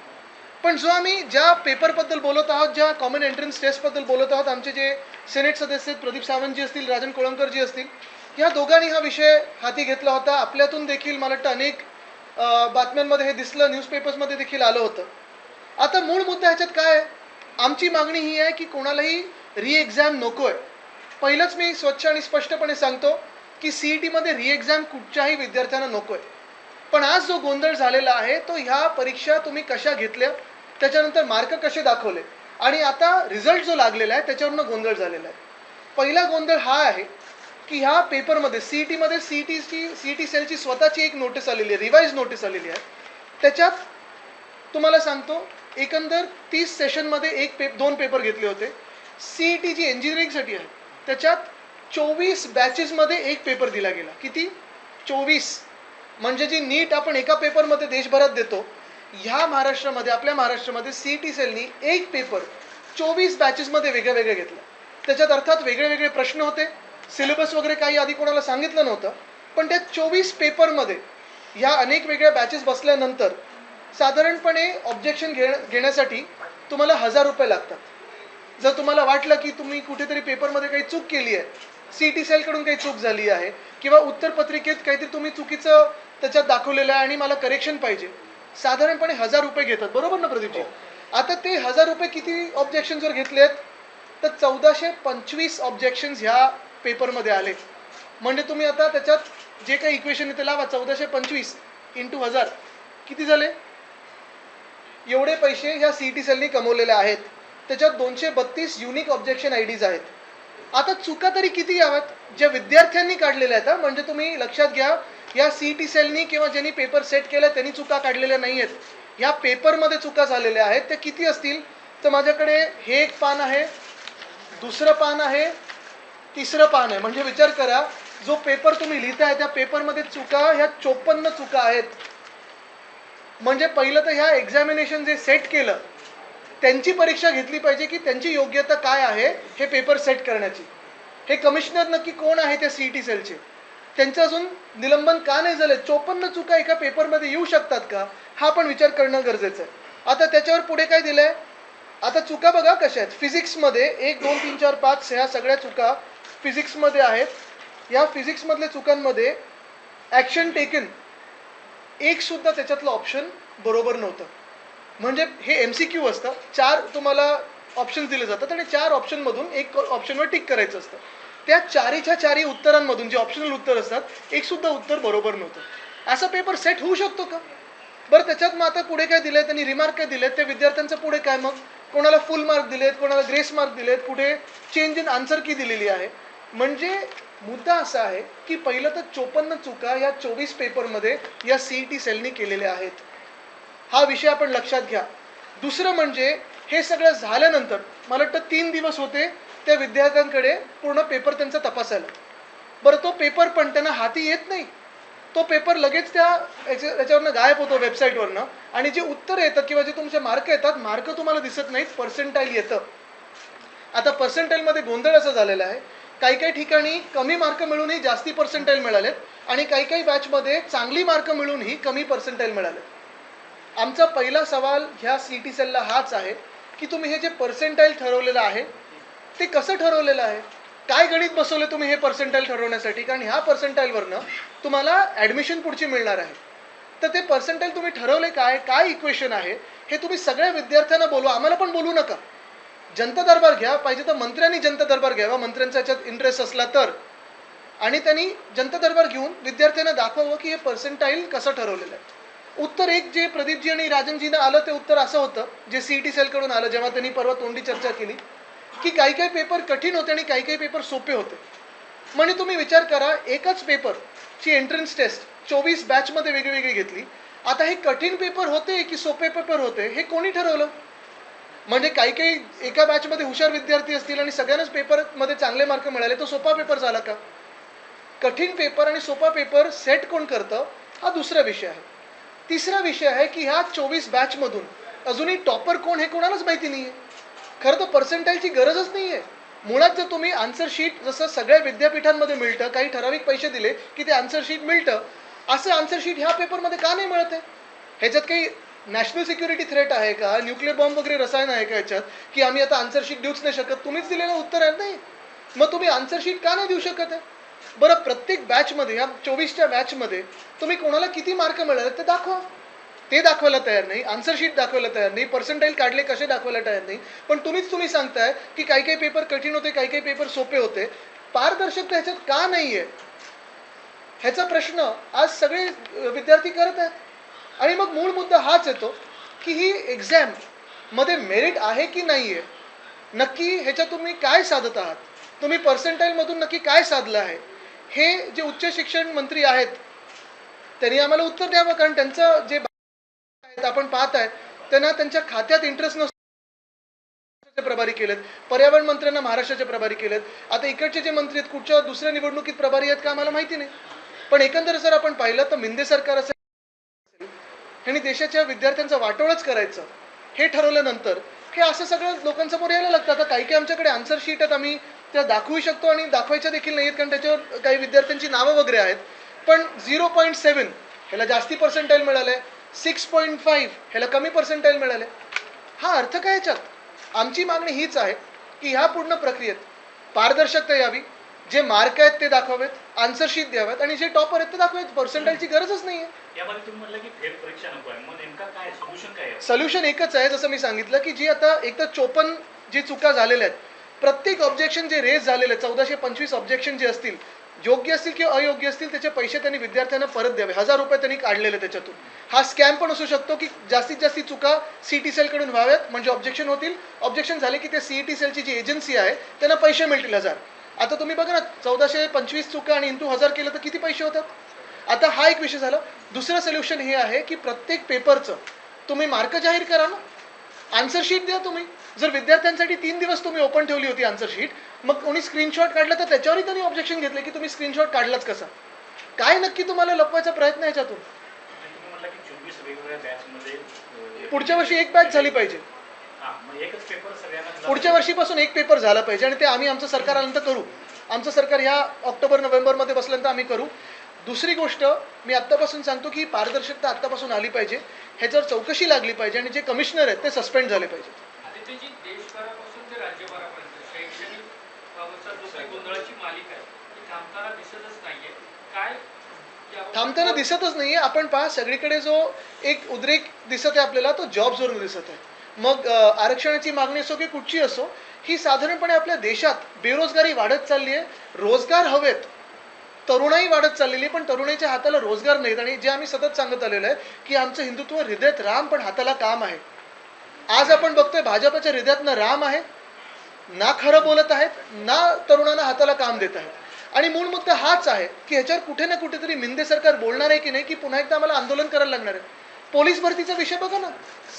पण जो आम्ही ज्या पेपरबद्दल बोलत आहोत, ज्या कॉमन एंट्रन्स टेस्टबद्दल बोलत आहोत, आमचे जे सिनेट सदस्य आहेत, प्रदीप सावंतजी असतील, राजन कोळंबकरजी असतील, या दोघांनी हा विषय हाती घेतला होता. आपल्यातून देखील मला वाटतं अनेक बातम्यांमध्ये हे दिसलं, न्यूजपेपर्समध्ये देखील आलं होतं. आता मूळ मुद्दा ह्याच्यात काय आहे? आमची मागणी ही आहे की कोणालाही री एक्झाम नको आहे. पहिलंच मी स्वच्छ आणि स्पष्टपणे सांगतो की CET-मध्ये री एक्झाम कुठच्याही विद्यार्थ्यांना नको आहे. पण आज जो गोंधळ झालेला आहे तो ह्या परीक्षा तुम्ही कशा घेतल्या, त्याच्यानंतर मार्क कसे दाखवले आणि आता रिझल्ट जो लागलेला आहे त्याच्यावरनं गोंधळ झालेला आहे. पहिला गोंधळ हा आहे की ह्या पेपरमध्ये CET-मध्ये CET सेलची स्वतःची एक नोटीस आलेली आहे, रिवाइज नोटीस आलेली आहे. त्याच्यात तुम्हाला सांगतो एकंदर 30 सेशनमध्ये 2 पेपर घेतले होते. CET जी इंजिनिअरिंगसाठी आहे त्याच्यात 24 बॅचेसमध्ये 1 पेपर दिला गेला. किती? 24. म्हणजे जी नीट आपण एका पेपरमध्ये देशभरात देतो, ह्या महाराष्ट्रामध्ये, आपल्या महाराष्ट्रामध्ये CET सेलनी 1 पेपर 24 बॅचेसमध्ये वेगळा वेगळा घेतला. त्याच्यात अर्थात वेगळे वेगळे प्रश्न होते, सिलेबस वगैरे काही आधी कोणाला सांगितलं नव्हतं. पण त्या 24 पेपरमध्ये ह्या अनेक वेगळ्या बॅचेस बसल्यानंतर साधारणपणे ऑब्जेक्शन घेण्यासाठी तुम्हाला 1000 रुपये लागतात. जर तुम्हाला वाटलं की तुम्ही कुठेतरी पेपरमध्ये काही चूक केली आहे, CET सेलकडून काही चूक झाली आहे किंवा उत्तरपत्रिकेत काहीतरी तुम्ही चुकीचं त्याच्यात दाखवलेलं आहे आणि मला करेक्शन पाहिजे, साधारणपणे 1000 रुपये घेतात. बरोबर ना प्रदीपजी? आता ते 1000 रुपये किती ऑब्जेक्शन जर घेतलेत तर 1425 ऑब्जेक्शन्स ह्या पेपरमध्ये आले. म्हणजे तुम्ही आता त्याच्यात जे काही इक्वेशन येते लावा, 1425 × 1000 किती झाले? एवढे पैसे ह्या CET सेलनी कमवलेले आहेत. त्याच्यात 232 युनिक ऑब्जेक्शन IDs आहेत. आता चुका तरी किती याव्यात? ज्या विद्यार्थ्यांनी काढलेल्या आहेत, म्हणजे तुम्ही लक्षात घ्या, या CET सेलनी किंवा ज्यांनी पेपर सेट केला त्यांनी चुका काढलेल्या नाही आहेत. ह्या पेपरमध्ये चुका झालेल्या आहेत. त्या किती असतील? तर माझ्याकडे हे एक पान आहे, दुसरं पान आहे, तिसरं पान आहे. म्हणजे विचार करा, जो पेपर तुम्ही लिहिताय त्या पेपरमध्ये चुका ह्या 54 चुका आहेत. म्हणजे पहिलं तर ह्या एक्झामिनेशन जे सेट केलं त्यांची परीक्षा घेतली पाहिजे की त्यांची योग्यता काय आहे हे पेपर सेट करण्याची. हे कमिशनर नक्की कोण आहे त्या CET सेलचे? त्यांचं अजून निलंबन का नाही झालं? 54 चुका एका पेपरमध्ये येऊ शकतात का? हा पण विचार करणं गरजेचं आहे. आता त्याच्यावर पुढे काय दिलं आहे? आता चुका बघा कशा आहेत. फिजिक्समध्ये 1, 2, 3, 4, 5 ह्या सगळ्या चुका फिजिक्समध्ये आहेत. या फिजिक्समधल्या चुकांमध्ये ॲक्शन टेकन एक सुद्धा त्याच्यातलं ऑप्शन बरोबर नव्हतं. म्हणजे हे MCQ असतं, 4 तुम्हाला ऑप्शन्स दिले जातात आणि 4 ऑप्शनमधून एक ऑप्शनवर टिक करायचं असतं. त्या 4च्या 4 उत्तरांमधून जे ऑप्शनल उत्तर असतात एक सुद्धा उत्तर बरोबर नव्हतं. असा पेपर सेट होऊ शकतो का? बरं, त्याच्यात मग आता पुढे काय दिलं आहे? त्यांनी रिमार्क काय दिलेत? त्या विद्यार्थ्यांचं पुढे काय? मग कोणाला फुल मार्क दिलेत, कोणाला ग्रेस मार्क दिलेत, पुढे चेंज इन आन्सर की दिलेली आहे. म्हणजे मुद्दा असा आहे की पहिलं तर 54 चुका या 24 पेपरमध्ये या CET सेलनी केलेल्या आहेत. हा विषय आपण लक्षात घ्या. दुसरं म्हणजे हे सगळं झाल्यानंतर मला वाटतं 3 दिवस होते त्या विद्यार्थ्यांकडे पूर्ण पेपर त्यांचा तपासायला. बरं, तो पेपर पण त्यांना हाती येत नाही. तो पेपर लगेच याच्यावरनं गायब होतो वेबसाईटवरनं आणि जे उत्तर येतं किंवा जे तुमचे मार्क येतात, मार्क तुम्हाला दिसत नाहीत, पर्सेंटाईल येतं. आता पर्सेंटाईलमध्ये गोंधळ असा झालेला आहे, काही ठिकाणी कमी मार्क मिळूनही जास्ती पर्सेंटाईल मिळालेत आणि काही बॅचमध्ये चांगली मार्क मिळूनही कमी पर्सेंटाईल मिळाले. आमचा पहिला सवाल ह्या CET सेलला हाच आहे की तुम्ही हे जे पर्सेंटाईल ठरवलेलं आहे ते कसं ठरवलेलं आहे? काय गणित बसवले तुम्ही हे पर्सेंटाईल ठरवण्यासाठी? कारण ह्या पर्सेंटाईलवरनं तुम्हाला ॲडमिशन पुढची मिळणार आहे. तर ते पर्सेंटाईल तुम्ही ठरवले काय इक्वेशन आहे हे तुम्ही सगळ्या विद्यार्थ्यांना बोलवा, आम्हाला पण बोलू नका. जनता दरबार घ्या, पाहिजे तर मंत्र्यांनी जनता दरबार घ्यावा, मंत्र्यांचा याच्यात इंटरेस्ट असला तर, आणि त्यांनी जनता दरबार घेऊन विद्यार्थ्यांना दाखवावं की हे पर्सेंटाईल कसं ठरवलेलं आहे. उत्तर एक जे प्रदीपजी आणि राजनजीनं आलं ते उत्तर असं होतं जे CET सेलकडून आलं, जेव्हा त्यांनी परवा तोंडी चर्चा केली, की काही पेपर कठीण होते आणि काही पेपर सोपे होते. म्हणजे तुम्ही विचार करा, एकच पेपरची एंट्रन्स टेस्ट 24 बॅचमध्ये वेगळी घेतली. आता हे कठीण पेपर होते की सोपे पेपर होते हे कोणी ठरवलं? म्हणजे काही एका बॅचमध्ये हुशार विद्यार्थी असतील आणि सगळ्यांनाच पेपरमध्ये चांगले मार्क मिळाले, तो सोपा पेपर झाला का? कठीण पेपर आणि सोपा पेपर सेट कोण करतं हा दुसरा विषय आहे. तिसरा विषय आहे की ह्या 24 बॅचमधून अजूनही टॉपर कोण हे कोणालाच माहिती नाही आहे. खरं तर पर्सेंटाईलची गरजच नाही आहे. मुळात जर तुम्ही आन्सर शीट जसं सगळ्या विद्यापीठांमध्ये मिळतं, काही ठराविक पैसे दिले की ते आन्सर शीट मिळतं, असं आन्सर शीट ह्या पेपरमध्ये का नाही मिळत आहे? ह्याच्यात काही नॅशनल सिक्युरिटी थ्रेट आहे का, न्यूक्लिअर बॉम्ब वगैरे रसायन आहे का याच्यात, की आम्ही आता आन्सर शीट देऊच नाही शकत? तुम्हीच दिलेलं उत्तर आहे नाही, मग तुम्ही आन्सर शीट का नाही देऊ शकत आहे? बरं, प्रत्येक बॅचमध्ये, या 24च्या बॅचमध्ये तुम्ही कोणाला किती मार्क मिळाले ते दाखवा. ते दाखवायला तयार नाही, आन्सर शीट दाखवायला तयार नाही, पर्सेंटाईल काढले कसे दाखवायला तयार नाही. पण तुम्ही सांगताय की काही काही पेपर कठीण होते, काही काही पेपर सोपे होते. पारदर्शकता ह्याच्यात का नाहीये ह्याचा प्रश्न आज सगळे विद्यार्थी करत आहेत. आणि मग मूळ मुद्दा हाच येतो की ही एक्झाम मध्ये मेरिट आहे की नाही आहे, नक्की ह्याच्यात तुम्ही काय साधत आहात, तुम्ही पर्सेंटाईलमधून नक्की काय साधलं आहे, हे जे उच्च शिक्षण मंत्री आहेत त्यांनी आम्हाला उत्तर द्यावं. कारण त्यांचं जे आपण पाहत आहे त्यांना त्यांच्या खात्यात इंटरेस्ट नसतो. प्रभारी केलेत, पर्यावरण मंत्र्यांना महाराष्ट्राचे प्रभारी केलेत, आता इकडचे जे मंत्री आहेत कुठच्या दुसऱ्या निवडणुकीत प्रभारी आहेत का आम्हाला माहिती नाही. पण एकंदर जर आपण पाहिलं तर मिंदे सरकार असेल आणि देशाच्या विद्यार्थ्यांचं वाटोळच करायचं हे ठरवल्यानंतर हे असं सगळं लोकांसमोर यायला लागतं. आता काही काही आमच्याकडे आन्सर शीट आहेत, आम्ही त्या दाखवू शकतो आणि दाखवायच्या देखील नाही आहेत कारण त्याच्यावर काही विद्यार्थ्यांची नावं वगैरे आहेत. पण 0.7 ह्याला जास्ती पर्सेंटाईल मिळाले, 6.5 ह्याला कमी पर्सेंटाईल मिळाले. हा अर्थ काय याच्यात? आमची मागणी हीच आहे की ह्या पूर्ण प्रक्रियेत पारदर्शकता यावी, जे मार्क आहेत ते दाखवावेत, आन्सर शीट द्यावेत आणि जे टॉपर आहेत ते दाखवावेत. पर्सेंटाईलची गरजच नाही आहे. यामध्ये तुम्ही म्हटलं की फेरपरीक्षा नको आहे, मग नेमका काय सोल्युशन काय आहे? सोल्युशन एकच आहे, जसं मी सांगितलं की जी आता एक तर 54 जी चुका झालेल्या आहेत, प्रत्येक ऑब्जेक्शन जे रेज झालेले आहेत, 1425 ऑब्जेक्शन जे असतील, योग्य असतील किंवा अयोग्य असतील, त्याचे पैसे त्यांनी विद्यार्थ्यांना परत द्यावे. 1000 रुपये त्यांनी काढलेले त्याच्यातून. हा स्कॅम पण असू शकतो की जास्तीत जास्त चुका सीईटी सेलकडून व्हाव्यात म्हणजे ऑब्जेक्शन होतील, ऑब्जेक्शन झाले की ते सीईटी सेलची जी एजन्सी आहे त्यांना पैसे मिळतील 1000. आता तुम्ही बघा ना, 1425 चुका आणि इंटू 1000 केलं तर किती पैसे होतात. आता हा एक विषय झाला. दुसरं सोल्युशन हे आहे की प्रत्येक पेपरचं तुम्ही मार्क जाहीर करा ना, आन्सर शीट द्या तुम्ही. जर विद्यार्थ्यांसाठी 3 दिवस तुम्ही ओपन ठेवली होती आन्सर शीट, मग कोणी स्क्रीनशॉट काढला तर त्याच्यावरही त्यांनी ऑब्जेक्शन घेतले की तुम्ही स्क्रीनशॉट काढलाच कसा. काय नक्की तुम्हाला लपवायचा प्रयत्न आहे याच्यातून? तुम्ही म्हटलं की 24 वेगवेगळ्या बॅचमध्ये पुढच्या वर्षी एक बॅच झाली पाहिजे, मग एकच पेपर सगळ्यांना पुढच्या वर्षीपासून एक पेपर झाला पाहिजे आणि ते आम्ही आमचं सरकार आल्यानंतर करू. आमचं सरकार ह्या ऑक्टोबर-नोव्हेंबरमध्ये बसल्यानंतर आम्ही करू. दुसरी गोष्ट मी आत्तापासून सांगतो की पारदर्शकता आत्तापासून आली पाहिजे, ह्याच्यावर चौकशी लागली पाहिजे आणि जे कमिशनर आहेत ते सस्पेंड झाले पाहिजेत. देशभरापासून ते राज्यभरापर्यंत शैक्षणिक बाबतचा जो काही गोंधळाची मालिका आहे ती थांबताना दिसतच नाहीये. काय थांबताना दिसतच नाहीये. आपण पहा सगळीकडे जो एक उद्रेक दिसत आहे आपल्याला तो जॉब्सवरून दिसत आहे. मग आरक्षणाची मागणी असो की कुठची असो, ही साधारणपणे आपल्या देशात बेरोजगारी वाढत चालली आहे. रोजगार हवेत, तरुणाई वाढत चाललेली आहे, पण तरुणाईच्या हाताला रोजगार नाहीत. आणि जे आम्ही सतत सांगत आलेलो आहे की आमचं हिंदुत्व हृदयात राम पण हाताला काम आहे. आज आपण बघतोय भाजपच्या हृदयातनं राम आहे, ना खरं बोलत आहेत, ना तरुणांना हाताला काम देत आहेत. आणि मूळ मुद्दा हाच आहे की ह्याच्यावर कुठे ना कुठेतरी मिंदे सरकार बोलणार आहे की नाही, की पुन्हा एकदा आम्हाला आंदोलन करायला लागणार आहे. पोलीस भरतीचा विषय बघा ना,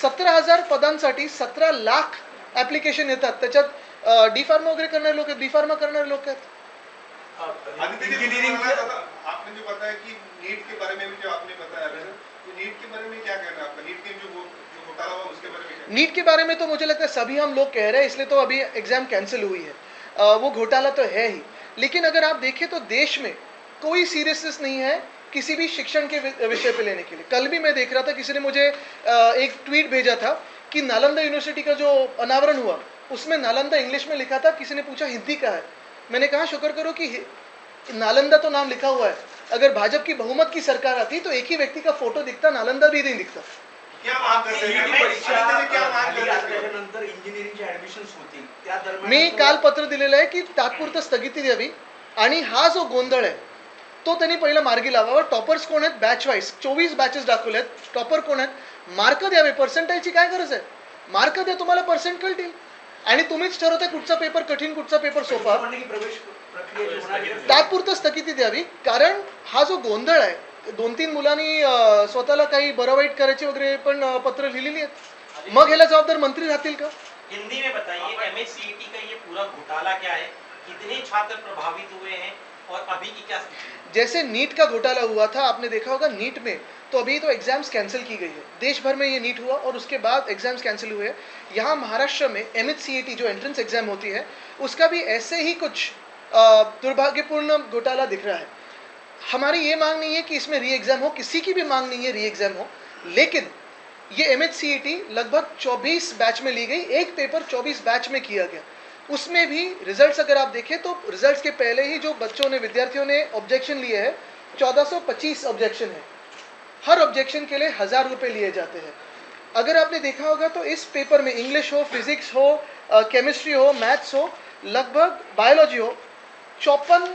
17,000 पदांसाठी 17 लाख ऍप्लिकेशन येतात. त्याच्यात डी फार्मा वगैरे करणारे लोक आहेत, बी फार्मा करणारे लोक आहेत. इंजीनियरिंग आपने जो बताया कि नीट के बारे में भी जो आपने बताया, तो नीट के बारे में क्या कहना है आपका? नीट के जो घोटाला हुआ उसके बारे में? नीट के बारे में तो मुझे लगता है सभी हम लोग कह रहे हैं, इसलिए तो अभी एग्जाम कैंसिल हुई है. वो घोटाला तो है ही, लेकिन अगर आप देखें तो देश में कोई सीरियसनेस नहीं है किसी भी शिक्षण के विषय पे लेने के लिए. कल भी मैं देख रहा था, किसी ने मुझे एक ट्वीट भेजा था कि नालंदा यूनिवर्सिटी का जो अनावरण हुआ उसमें नालंदा इंग्लिश में लिखा था, किसी ने पूछा हिंदी का है. मैंने कहा शुक्र करो कि नालंदा तो नाम लिखा हुआ है. अगर भाजपा की बहुमत की सरकार आती तो एक ही व्यक्ति का फोटो दिखता, नालंदा भी नहीं दिखता. क्या मांग करते हैं? इंजिनिअरिंगचे ऍडमिशन्स होतील त्या दरम्यान मी काल पत्र दिलेलं आहे की तात्पुरतं स्थगिती द्यावी आणि हा जो गोंधळ आहे तो त्यांनी पहिला मार्गी लावावा. टॉपर्स कोण आहेत? बॅच वाईज 24 बॅचेस दाखवले आहेत. टॉपर कोण आहेत? मार्क द्यावे. पर्सेंटाईलची काय गरज आहे? मार्क द्या, तुम्हाला पर्सेंट कळतील आणि तुम्हीच ठरवता कुठचा पेपर कठीण, कुठचा पेपर सोपा. तात्पुरतं स्थगिती द्यावी, कारण हा जो गोंधळ आहे, 2-3 मुलांनी स्वतःला काही बरं वाईट करायची वगैरे पण पत्र लिहिलेली आहेत. मग ह्याला जबाबदार मंत्री राहतील का? हिंदी में बताइए, एमएससीईटी का ये पूरा घोटाला क्या है, कितने छात्र प्रभावित हुए हैं और अभी की क्या स्थिति? जैसे नीट का घोटाला हुआ था, आपने देखा होगा नीट में, तो अभी तो एग्जाम्स कैंसिल की गई है. देश भर में ये नीट हुआ और उसके बाद एग्जाम्स कैंसिल हुए. यहाँ महाराष्ट्र में एमएचसीईटी जो एंट्रेंस एग्जाम होती है उसका भी ऐसे ही कुछ दुर्भाग्यपूर्ण घोटाला दिख रहा है. हमारी ये मांग नहीं है कि इसमें री एग्जाम हो, किसी की भी मांग नहीं है री एग्जाम हो, लेकिन ये MHCET लगभग 24 बैच में ली गई, एक पेपर 24 बैच में किया गया। उसमें भी रिजल्ट्स अगर आप देखें तो रिजल्ट्स के पहले ही जो बच्चों ने, विद्यार्थियों ने ऑब्जेक्शन लिए हैं, 1425 ऑब्जेक्शन है। हर ऑब्जेक्शन के लिए 1000 रुपये लिए जाते हैं। अगर आपने देखा होगा तो इस पेपर में इंग्लिश हो, फिजिक्स हो, केमिस्ट्री हो, मैथ्स हो, लगभग बायोलॉजी हो, 54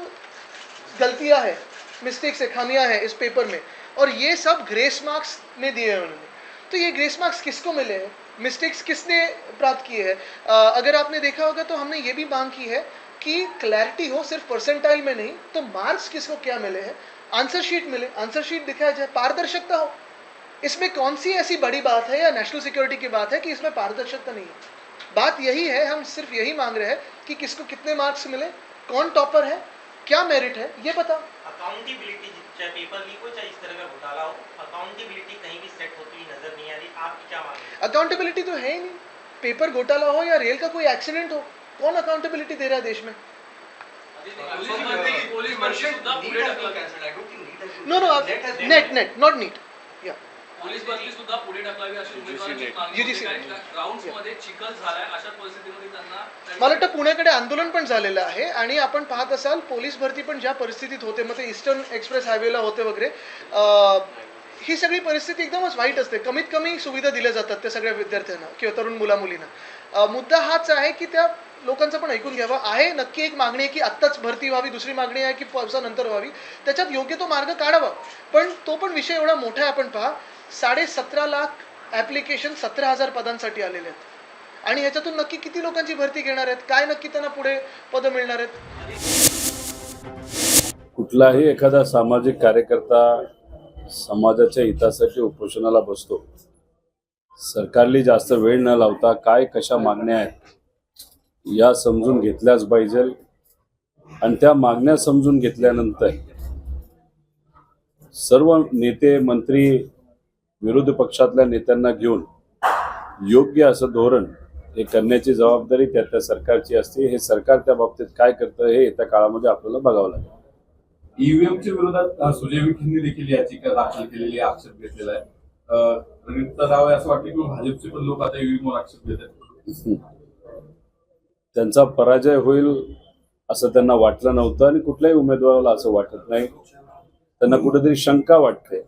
गलतियां हैं, मिस्टेक्स है, खामियां हैं इस पेपर में, और ये सब ग्रेस मार्क्स में दिए हैं उन्होंने। तो ये ग्रेस मार्क्स किसको मिले हैं, मिस्टेक्स किसने प्राप्त किए हैं? अगर आपने देखा होगा तो हमने ये भी मांग की है कि क्लैरिटी हो, सिर्फ परसेंटाइल में नहीं, तो मार्क्स किसको क्या मिले हैं, आंसर शीट मिले, आंसर शीट दिखाया जाए, पारदर्शिता हो। इसमें कौन सी ऐसी बड़ी बात है या नेशनल सिक्योरिटी की बात है कि इसमें पारदर्शिता नहीं है? बात यही है, हम सिर्फ यही मांग रहे हैं कि किसको कितने मार्क्स मिले, कौन टॉपर है, क्या मेरिट है, ये बताओ। अकाउंटेबिलिटी, चाहे पेपर लीक हो चाहे इस तरह का घोटाला हो, अकाउंटेबिलिटी कहीं भी सेट होती हुई नजर नहीं आ रही। आपकी क्या मांग है? अकाउंटेबिलिटी तो है ही नहीं। पेपर घोटाला हो या रेल का कोई एक्सीडेंट हो, कौन अकाउंटेबिलिटी दे रहा है देश में? नो नो, नेट नॉट नीट, या पोलीस भरती सुद्धा पुढे ढकलावी अशी उमेदवारांची मागणी UGC होती. काही राऊंड्समध्ये चिखल झालाय, अशा परिस्थितीमध्ये त्यांना मला वाटतं पुण्याकडे आंदोलन पण झालेलं आहे, आणि आपण पाहत असाल पोलीस भरती पण ज्या परिस्थितीत होते, मग ते ईस्टर्न एक्सप्रेस हायवेला होते वगैरे, ही सगळी परिस्थिती एकदमच वाईट असते. कमीत कमी सुविधा दिल्या जातात त्या सगळ्या विद्यार्थ्यांना किंवा तरुण मुला-मुलींना. मुद्दा हाच आहे की त्या लोकांचं पण ऐकून घ्यावं. आहे नक्की एक मागणी आहे की आत्ताच भरती व्हावी, दुसरी मागणी आहे की पावसानंतर व्हावी, त्याच्यात योग्य तो मार्ग काढावा. पण तो पण विषय एवढा मोठा आहे. आपण पहा, 17.5 लाख ॲप्लिकेशन 17,000 पदांसाठी आलेले आहेत, आणि ह्याच्यातून नक्की किती लोकांची भरती घेणार आहेत, काय नक्की त्यांना पुढे पदं मिळणार आहेत? कुठलाही एखादा सामाजिक कार्यकर्ता समाजाच्या हितासाठी उपोषणाला बसतो. सरकारली जास्त वेळ न लावता काय कशा मागण्या आहेत या समजून घेतल्याच पाहिजे, आणि त्या मागण्या समजून घेतल्यानंतर सर्व नेते मंत्री विरोधी पक्षातल्या नेत्यांना घेऊन योग्य असं धोरण हे करण्याची जबाबदारी त्या सरकारची असते. हे सरकार त्या बाबतीत काय करतं हे येत्या काळामध्ये आपल्याला बघावं लागेल. ईव्हीएमच्या विरोधात सुजय विखेंनी देखील याचिका दाखल केलेली, आक्षेप घेतलेला आहे. रणजित राव असं वाटतं की भाजपचे पण लोक आता ईव्हीएमवर आक्षेप घेत आहेत. त्यांचा पराजय होईल असं त्यांना वाटलं नव्हतं, आणि कुठल्याही उमेदवाराला असं वाटत नाही. त्यांना कुठेतरी शंका वाटते.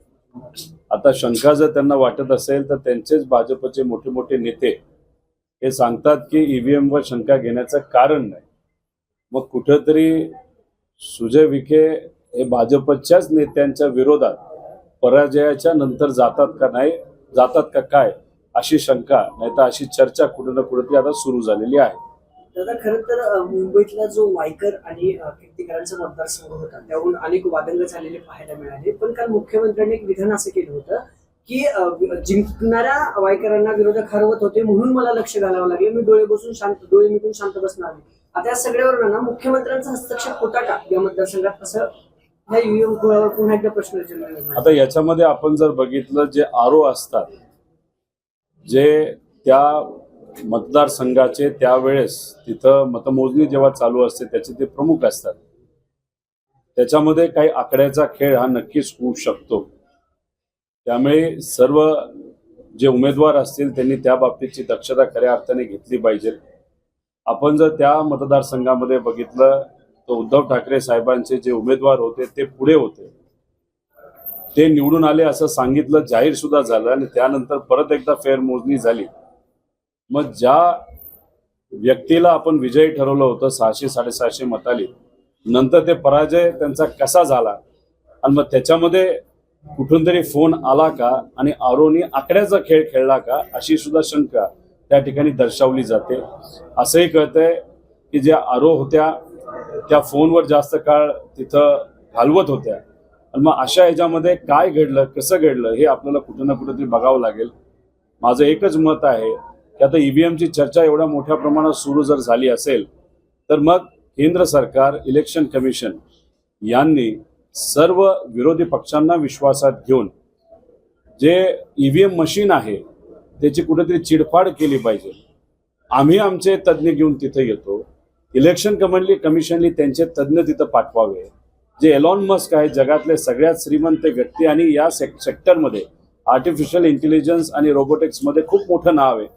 आता शंका जर त्यांना वाटत असेल तर त्यांचेच भाजपचे मोठे मोठे नेते हे सांगतात की ईव्हीएमवर शंका घेण्याचं कारण नाही. मग कुठेतरी सुजय विखे हे भाजपच्याच नेत्यांच्या विरोधात पराजयाच्या नंतर जातात का नाही, जातात का काय, अशी शंका नाही तर अशी चर्चा कुठे ना कुठेतरी आता सुरू झालेली आहे. दादा, खरं तर मुंबईतला जो वायकर आणि कीर्तीकरांचा मतदारसंघ होता त्यावरून अनेक वादंग झालेले पाहायला मिळाले. पण काल मुख्यमंत्र्यांनी एक विधान असं केलं होतं की जिंकणाऱ्या वायकरांना विरोधक हरवत होते म्हणून मला लक्ष घालावं लागले, मी डोळे मिटून शांत बसणार नाही. आता या सगळ्यावर ना मुख्यमंत्र्यांचा हस्तक्षेप होता का या मतदारसंघात, असं ह्या ईव्हीएम गोळावर पुन्हा एकदा प्रश्न विचारला. आता याच्यामध्ये आपण जर बघितलं, जे आरो असतात, जे त्या मतदारसंघाचे त्यावेळेस तिथं मतमोजणी जेव्हा चालू असते त्याचे ते प्रमुख असतात, त्याच्यामध्ये काही आकड्याचा खेळ हा नक्कीच होऊ शकतो. त्यामुळे सर्व जे उमेदवार असतील त्यांनी त्या बाबतीची दक्षता खऱ्या अर्थाने घेतली पाहिजे. आपण जर त्या मतदारसंघामध्ये बघितलं तर उद्धव ठाकरे साहेबांचे जे उमेदवार होते ते पुढे होते, ते निवडून आले असं सांगितलं, जाहीर सुद्धा झालं, आणि त्यानंतर परत एकदा फेरमोजणी झाली. मग ज्या व्यक्तीला आपण विजयी ठरवलं होतं 600-650 मतांनी, नंतर ते पराजय त्यांचा कसा झाला, आणि मग त्याच्यामध्ये कुठून तरी फोन आला का आणि आरोनी आकड्याचा खेळ खेळला का, अशी सुद्धा शंका त्या ठिकाणी दर्शवली जाते. असंही कळतंय की ज्या आरो होत्या त्या फोनवर जास्त काळ तिथं घालवत होत्या, आणि मग अशा ह्याच्यामध्ये काय घडलं, कसं घडलं हे आपल्याला कुठं ना कुठेतरी बघावं लागेल. माझं एकच मत आहे की आता ईव्हीएमची चर्चा एवढ्या मोठ्या प्रमाणात सुरू जर झाली असेल तर मग केंद्र सरकार, इलेक्शन कमिशन यांनी सर्व विरोधी पक्षांना विश्वासात घेऊन जे ईव्हीएम मशीन आहे त्याची कुठेतरी चिडफाड केली पाहिजे. आम्ही आमचे तज्ज्ञ घेऊन तिथे येतो, इलेक्शन कमिशननी त्यांचे तज्ज्ञ तिथं पाठवावे. जे एलॉन मस्क आहे, जगातले सगळ्यात श्रीमंत व्यक्ती, आणि या सेक्टरमध्ये आर्टिफिशियल इंटेलिजन्स आणि रोबोटिक्समध्ये खूप मोठं नाव आहे.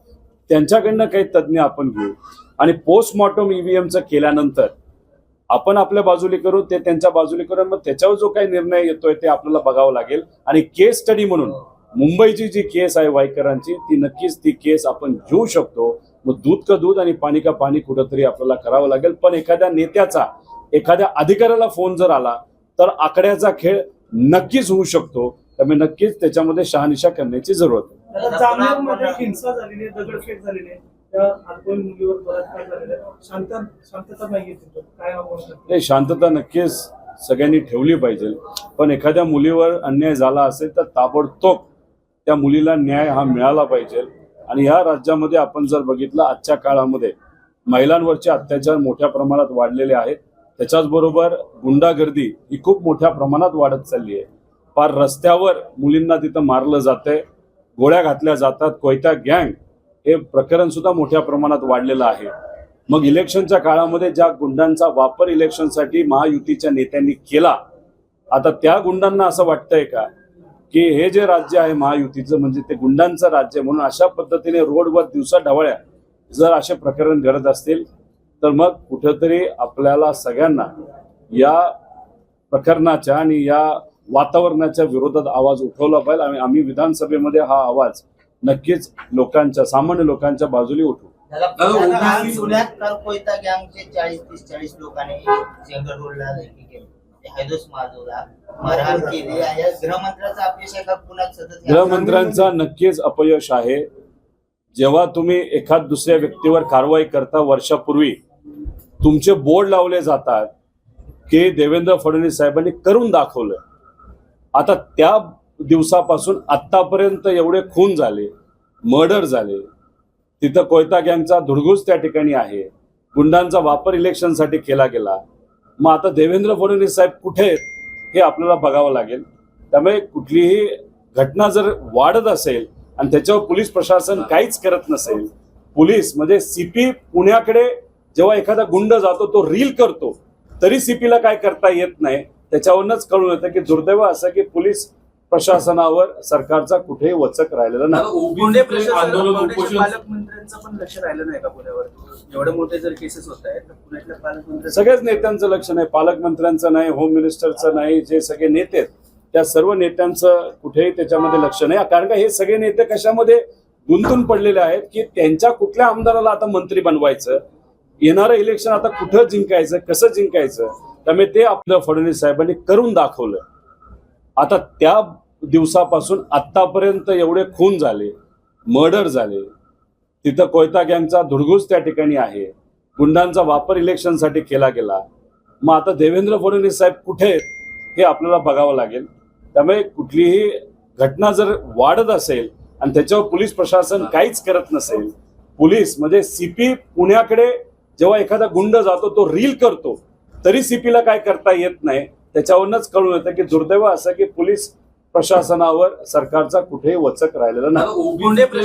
त्यांच्याकडनं काही तज्ज्ञ आपण घेऊ आणि पोस्टमॉर्टम ईव्हीएमचं केल्यानंतर आपण आपल्या बाजूने करू, ते त्यांच्या बाजूने करू. मग त्याच्यावर जो काही निर्णय येतोय ते आपल्याला बघावं लागेल. आणि केस स्टडी म्हणून मुंबईची जी केस आहे वायकरांची, ती नक्कीच ती केस आपण घेऊ शकतो. मग दूध का दूध आणि पाणी का पाणी कुठंतरी आपल्याला करावं लागेल. पण एखाद्या नेत्याचा, एखाद्या अधिकाऱ्याला फोन जर आला तर आकड्याचा खेळ नक्कीच होऊ शकतो. त्यामुळे नक्कीच त्याच्यामध्ये शहानिशा करण्याची जरूरत आहे. जामनेरमध्ये हिंसा झालेली आहे, दगडफेक झालेली आहे, त्या अल्पवयीन मुलीवर बलात्कार झालेला आहे. शांतता नाही तिथं, काय आव्हान? नाही, शांतता नक्कीच सगळ्यांनी ठेवली पाहिजे. पण एखाद्या मुलीवर अन्याय झाला असेल तर ताबडतोब त्या मुलीला न्याय हा मिळाला पाहिजे. आणि ह्या राज्यामध्ये आपण जर बघितलं, आजच्या काळामध्ये महिलांवरचे अत्याचार मोठ्या प्रमाणात वाढलेले आहेत. त्याच्याचबरोबर गुंडागर्दी ही खूप मोठ्या प्रमाणात वाढत चालली आहे. फार रस्त्यावर मुलींना तिथं मारलं जातंय, गोळ्या घातल्या जातात. कोयता गँग हे प्रकरण सुद्धा मोठ्या प्रमाणात वाढलेलं आहे. मग इलेक्शनच्या काळामध्ये ज्या गुंडांचा वापर इलेक्शनसाठी महायुतीच्या नेत्यांनी केला, आता त्या गुंडांना असं वाटतंय का की हे जे राज्य आहे महायुतीचं म्हणजे ते गुंडांचं राज्य, म्हणून अशा पद्धतीने रोडवर दिवसा ढवळ्या जर असे प्रकरण घडत असतील तर मग कुठेतरी आपल्याला सगळ्यांना या प्रकरणाच्या आणि या वातावरणाच्या विरोधात आवाज उठवला पाहिजे. आणि आम्ही विधानसभेमध्ये हा आवाज नक्कीच लोकांच्या, सामान्य लोकांच्या बाजूने उठवू. पुण्यात काल कोयता गँगचे 40 लोकांनी सिंगल रोडला हैदोस माजवला, मारहाण केली. गृहमंत्र्यांचा अपयश आहे का पुण्यात सतत? गृहमंत्र्यांचा नक्कीच अपयश आहे. जेव्हा तुम्ही एखाद दुसऱ्या व्यक्तीवर कारवाई करता, वर्षापूर्वी तुमचे बोर्ड लावले जातात की देवेंद्र फडणवीस साहेबांनी करून दाखवलं. आता त्या दिवसापासून आत्तापर्यंत एवढे खून झाले, मर्डर झाले, तिथं कोयता गँगचा धुडगूस त्या ठिकाणी आहे, गुंडांचा वापर इलेक्शनसाठी केला गेला. मग आता देवेंद्र फडणवीस साहेब कुठे आहेत हे आपल्याला बघावं लागेल. त्यामुळे कुठलीही घटना जर वाढत असेल आणि त्याच्यावर पोलीस प्रशासन काहीच करत नसेल, पोलीस म्हणजे सीपी पुण्याकडे जेव्हा एखादा गुंड जातो तो रील करतो तरी सीपीला काय करता येत नाही, त्याच्यावरूनच कळून येतं की दुर्दैव असं की पोलीस प्रशासनावर सरकारचा कुठेही वचक राहिलेला नाही. पालकमंत्र्यांचं पण लक्ष राहिलं नाही का पुण्यावर? एवढे मोठे जर केसेस होत आहेत तर पुण्यातल्या पालकमंत्री, सगळ्याच नेत्यांचं लक्ष नाही, पालकमंत्र्यांचं नाही, होम मिनिस्टरचं नाही, जे सगळे नेते आहेत त्या सर्व नेत्यांचं कुठेही त्याच्यामध्ये लक्ष नाही. कारण का हे सगळे नेते कशामध्ये गुंतून पडलेले आहेत की त्यांच्या कुठल्या आमदाराला आता मंत्री बनवायचं, येणारं इलेक्शन आता कुठं जिंकायचं, कसं जिंकायचं. त्यामुळे ते आपलं फडणवीस साहेबांनी करून दाखवलं. आता त्या दिवसापासून आत्तापर्यंत एवढे खून झाले, मर्डर झाले, तिथं कोयता गँगचा धुडगूस त्या ठिकाणी आहे, गुंडांचा वापर इलेक्शनसाठी केला गेला. मग आता देवेंद्र फडणवीस साहेब कुठे आहेत हे आपल्याला बघावं लागेल. त्यामुळे कुठलीही घटना जर वाढत असेल आणि त्याच्यावर पोलीस प्रशासन काहीच करत नसेल, पोलीस म्हणजे सीपी पुण्याकडे जेव्हा एखादा गुंड जातो तो रील करतो तरी सीपीला काय करता येत नाही, त्याच्यावरूनच कळून येतं की दुर्दैव असं की पोलीस प्रशासनावर सरकारचा कुठेही वचक राहिलेला नाही.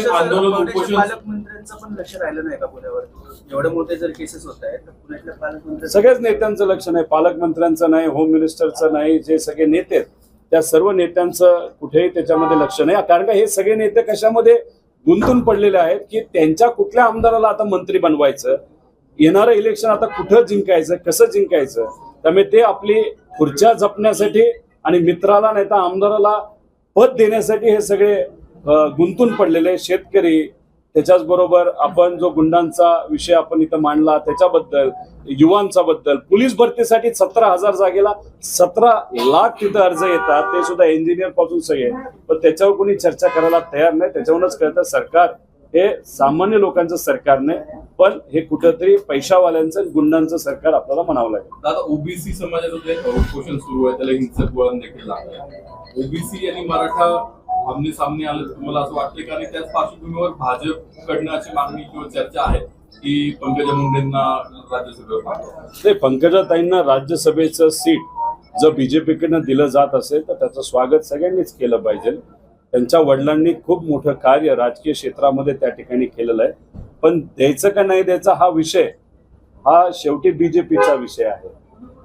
पालकमंत्र्यांचं पण लक्ष राहिलं नाही का पुण्यावर? एवढे मोठे जर केसेस होत आहेत तर पुण्यातल्या पालकमंत्री, सगळ्याच नेत्यांचं लक्ष नाही, पालकमंत्र्यांचं नाही, होम मिनिस्टरचं नाही, जे सगळे नेते आहेत त्या सर्व नेत्यांचं कुठेही त्याच्यामध्ये लक्ष नाही. कारण का हे सगळे नेते कशामध्ये गुंतून पडलेले आहेत की त्यांच्या कुठल्या आमदाराला आता मंत्री बनवायचं, येणारं इलेक्शन आता कुठं जिंकायचं, कसं जिंकायचं. त्यामुळे ते आपली खुर्च्या जपण्यासाठी आणि मित्राला नाही तर आमदाराला पद देण्यासाठी हे सगळे गुंतून पडलेले. शेतकरी, त्याच्याच बरोबर आपण जो गुंडांचा विषय आपण इथं मांडला त्याच्याबद्दल, युवांचा बद्दल, पोलीस भरतीसाठी 17,000 जागेला 17 लाख तिथं अर्ज येतात, ते सुद्धा इंजिनियर पासून सगळे. पण त्याच्यावर कोणी चर्चा करायला तयार नाही. त्याच्यावरूनच कळतं सरकार हे सामान्य लोकांचं सरकार नाही, पण हे कुठंतरी पैशावाल्यांचं, गुंडांचं सरकार आपल्याला म्हणावं लागेल. आता ओबीसी समाजाचं जे उपोषण सुरू आहे त्याला हिंसक वळण देखील लागलं. ओबीसी आणि मराठा आमने सामने आलं, तुम्हाला असं वाटतं का? आणि त्याच पार्श्वभूमीवर भाजपकडनं अशी मागणी किंवा चर्चा आहे की पंकजा मुंडेंना राज्यसभेवर पाठवा. ते पंकजाताईंना राज्यसभेचं सीट जर बीजेपीकडनं दिलं जात असेल तर त्याचं स्वागत सगळ्यांनीच केलं पाहिजे. त्यांच्या वडिलांनी खूप मोठं कार्य राजकीय क्षेत्रामध्ये त्या ठिकाणी केलेलं आहे. पण द्यायचं का नाही द्यायचा हा विषय हा शेवटी बीजेपीचा विषय आहे.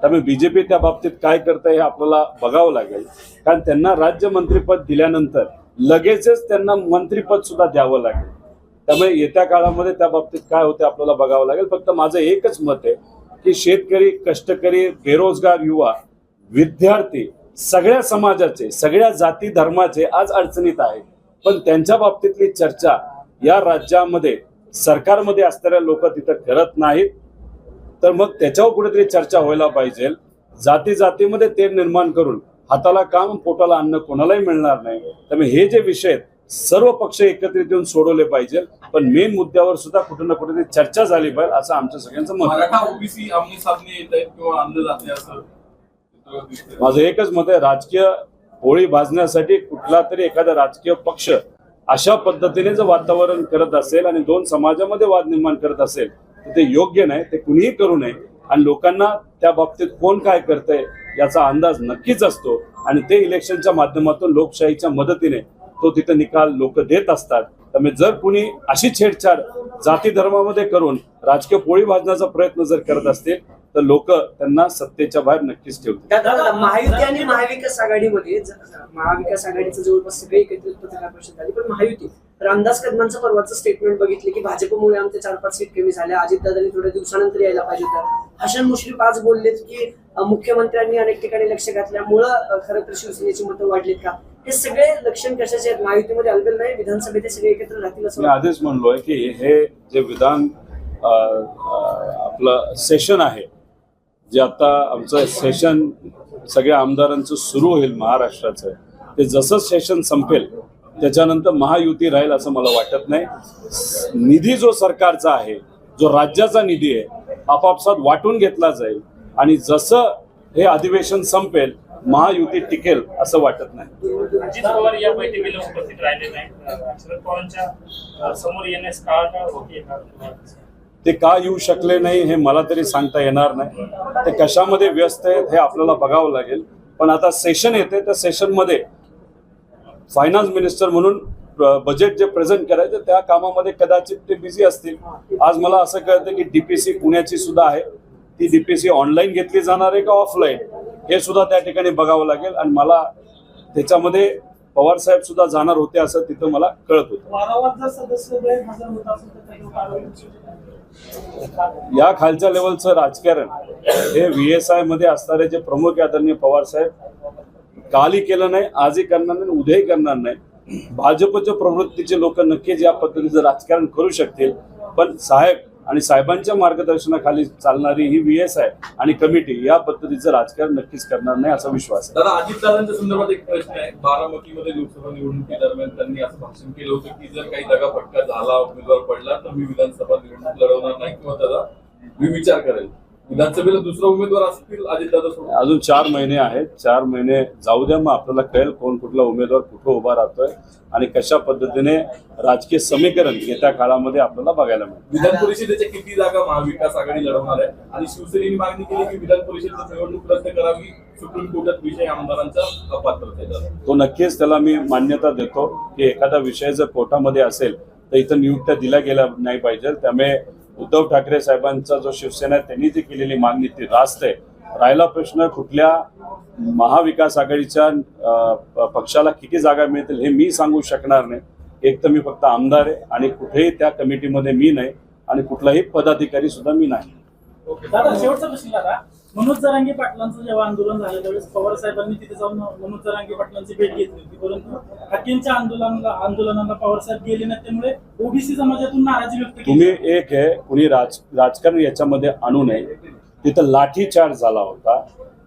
त्यामुळे बीजेपी त्या बाबतीत काय करतं हे आपल्याला बघावं लागेल. कारण त्यांना राज्यमंत्रीपद दिल्यानंतर लगेचच त्यांना मंत्रिपद सुद्धा द्यावं लागेल. त्यामुळे येत्या काळामध्ये त्या बाबतीत काय होते आपल्याला बघावं लागेल. फक्त माझं एकच मत आहे की शेतकरी, कष्टकरी, बेरोजगार युवा, विद्यार्थी, सगळ्या समाजाचे, सगळ्या जाती धर्माचे आज अडचणीत आहेत. पण त्यांच्या बाबतीतली चर्चा या राज्यामध्ये सरकारमध्ये असणाऱ्या लोक तिथं करत नाहीत. तर मग त्याच्यावर कुठेतरी चर्चा व्हायला पाहिजे. जाती जातीमध्ये तेढ निर्माण करून हाताला काम पोटाला अन्न कोणालाही मिळणार नाही. त्यामुळे हे जे विषय आहेत सर्व पक्ष एकत्रित येऊन सोडवले पाहिजे. पण मेन मुद्द्यावर सुद्धा कुठे ना कुठेतरी चर्चा झाली पाहिजे असं आमच्या सगळ्यांचं मत आहे. मराठा ओबीसी आमने सामने येत आहेत किंवा आणलं जाते असं माझं एकच मत आहे, राजकीय पोळी भाजण्यासाठी कुठला तरी एखादा राजकीय पक्ष अशा पद्धतीने जर वातावरण करत असेल आणि दोन समाजामध्ये वाद निर्माण करत असेल तर ते योग्य नाही. ते कुणीही करू नये. आणि लोकांना त्या बाबतीत कोण काय करतंय याचा अंदाज नक्कीच असतो आणि ते इलेक्शनच्या माध्यमातून लोकशाहीच्या मदतीने तो तिथे निकाल लोक देत असतात. त्यामुळे जर कुणी अशी छेडछाड जाती धर्मामध्ये करून राजकीय पोळी भाजण्याचा प्रयत्न जर करत असतील तर लोक त्यांना सत्तेच्या बाहेर नक्कीच ठेवतील. महायुती आणि महाविकास आघाडीमध्ये महाविकास आघाडीचं जवळपास सगळे एकत्रित पत्रकार परिषद झाली, पण महायुती रामदास कदमांचं परवाचं स्टेटमेंट बघितले की भाजपमुळे आमच्या 4-5 सीट कमी झाल्या, अजितदादांनी थोड्या दिवसानंतर यायला पाहिजे होतं. हसन मुश्रीफ आज बोललेत की मुख्यमंत्र्यांनी अनेक ठिकाणी लक्ष घातल्यामुळं खरं तर शिवसेनेची मतं वाढलीत का? हे सगळे लक्षण कशाचे आहेत? महायुतीमध्ये अलबेल नाही, विधानसभेत हे सगळे एकत्र राहतील असं मी आधीच म्हणलोय की हे जे विधान आपलं सेशन आहे, जे आता आमचं सेशन सगळ्या आमदारांचं सुरू होईल महाराष्ट्राचं, ते जसं सेशन संपेल त्याच्यानंतर महायुती राहील असं मला वाटत नाही. निधी जो सरकारचा आहे, जो राज्याचा निधी आहे, आपापसात वाटून घेतला जाईल आणि जसं हे अधिवेशन संपेल महायुती टिकेल असं वाटत नाही. अजित पवार या बैठकीला उपस्थित राहिले नाही. शरद पवारांच्या समोर येण्यास काळ होती का? ते का येऊ शकले नाही हे मला तरी सांगता येणार नाही. ते कशामध्ये व्यस्त आहेत हे आपल्याला बघावं लागेल. पण आता सेशन येते, त्या सेशनमध्ये फायनान्स मिनिस्टर म्हणून बजेट जे प्रेझेंट करायचं त्या कामामध्ये कदाचित ते बिझी असतील. आज मला असं कळतं की डीपीसी पुण्याची सुद्धा आहे, ती डीपीसी ऑनलाईन घेतली जाणार आहे का ऑफलाईन हे सुद्धा त्या ठिकाणी बघावं लागेल. आणि मला त्याच्यामध्ये पवार साहेब सुद्धा जाणार होते असं तिथं मला कळत होतं. या खालच्या लेवलचं राजकारण हे VSI मध्ये असणारे जे प्रमुख आदरणीय पवार साहेब कालही केलं नाही, आजही करणार नाही, उद्याही करणार नाही. भाजपच्या प्रवृत्तीचे लोक नक्कीच या पद्धतीचं राजकारण करू शकतील. पण साहेब आणि साहेबांच्या मार्गदर्शनाखाली चालणारी ही VSI आणि कमिटी या पद्धतीचं राजकारण नक्कीच करणार नाही असा विश्वास आहे. दादा, अजितदादांच्या संदर्भात एक प्रश्न आहे. बारामतीमध्ये लोकसभा निवडणुकीदरम्यान त्यांनी असं भाषण केलं होतं की जर काही दगाफटका झाला, उमेदवार पडला तर मी विधानसभा निवडणूक लढवणार नाही किंवा त्याचा मी विचार करेल. विधानसभेला दुसरा उमेदवार असतील अजितदादा सोबत? अजून 4 महिने आहेत. 4 महिने जाऊ द्या, मग आपल्याला कळेल कोण कुठला उमेदवार कुठं उभा राहतोय आणि कशा पद्धतीने राजकीय समीकरण येत्या काळामध्ये आपल्याला बघायला मिळेल. विधान परिषदेच्या किती जागा महाविकास आघाडी लढवणार आहे आणि शिवसेनेने मागणी केली की विधान परिषदेची निवडणूक रद्द करावी, सुप्रीम कोर्टात विषय आमदारांचा अपात्रतेचा. तो नक्कीच त्याला मी मान्यता देतो की एखादा विषय जर कोर्टामध्ये असेल तर इथं नियुक्त्या दिल्या गेल्या नाही पाहिजे. त्यामुळे उद्धव ठाकरे साहेबांचा जो शिवसेना आहे त्यांनी जी केलेली मागणी ती रास्त आहे. राहिला प्रश्न कुठल्या महाविकास आघाडीच्या पक्षाला किती जागा मिळतील हे मी सांगू शकणार नाही. एक तर मी फक्त आमदार आहे आणि कुठेही त्या कमिटीमध्ये मी नाही आणि कुठलाही पदाधिकारी सुद्धा मी नाही. दादा, शेवटचा प्रश्न दादा, मनोज जरांगे पाटलांचं जेव्हा आंदोलन झालं त्यावेळेस पवार साहेबांनी तिथे जाऊन मनोज जरांगे पाटलांची भेट घेतली होती, परंतु हकींच्या आंदोलनाला पवार साहेब गेले नाही, त्यामुळे ओबीसी समाजातून नाराजी व्यक्त केली. तुम्ही एक आहे, कुणी राजकारण याच्यामध्ये आणू नये. तिथं लाठीचार्ज झाला होता.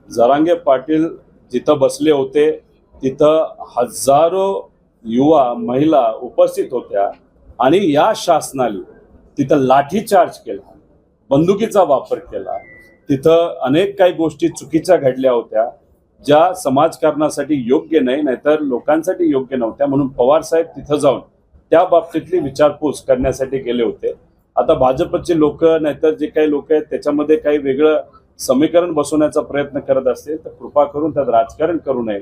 जरांगे पाटील जिथं बसले होते तिथं हजारो युवा महिला उपस्थित होत्या आणि या शासनाने तिथं लाठीचार्ज केला, बंदुकीचा वापर केला. तिथं अनेक काही गोष्टी चुकीच्या घडल्या होत्या ज्या समाजकारणासाठी योग्य नाही, नाहीतर लोकांसाठी योग्य नव्हत्या. म्हणून पवार साहेब तिथं जाऊन त्या बाबतीतली विचारपूस करण्यासाठी गेले होते. आता भाजपचे लोक नाहीतर जे काही लोक आहेत त्याच्यामध्ये काही वेगळं समीकरण बसवण्याचा प्रयत्न करत असतील तर कृपा करून त्यात राजकारण करू नये.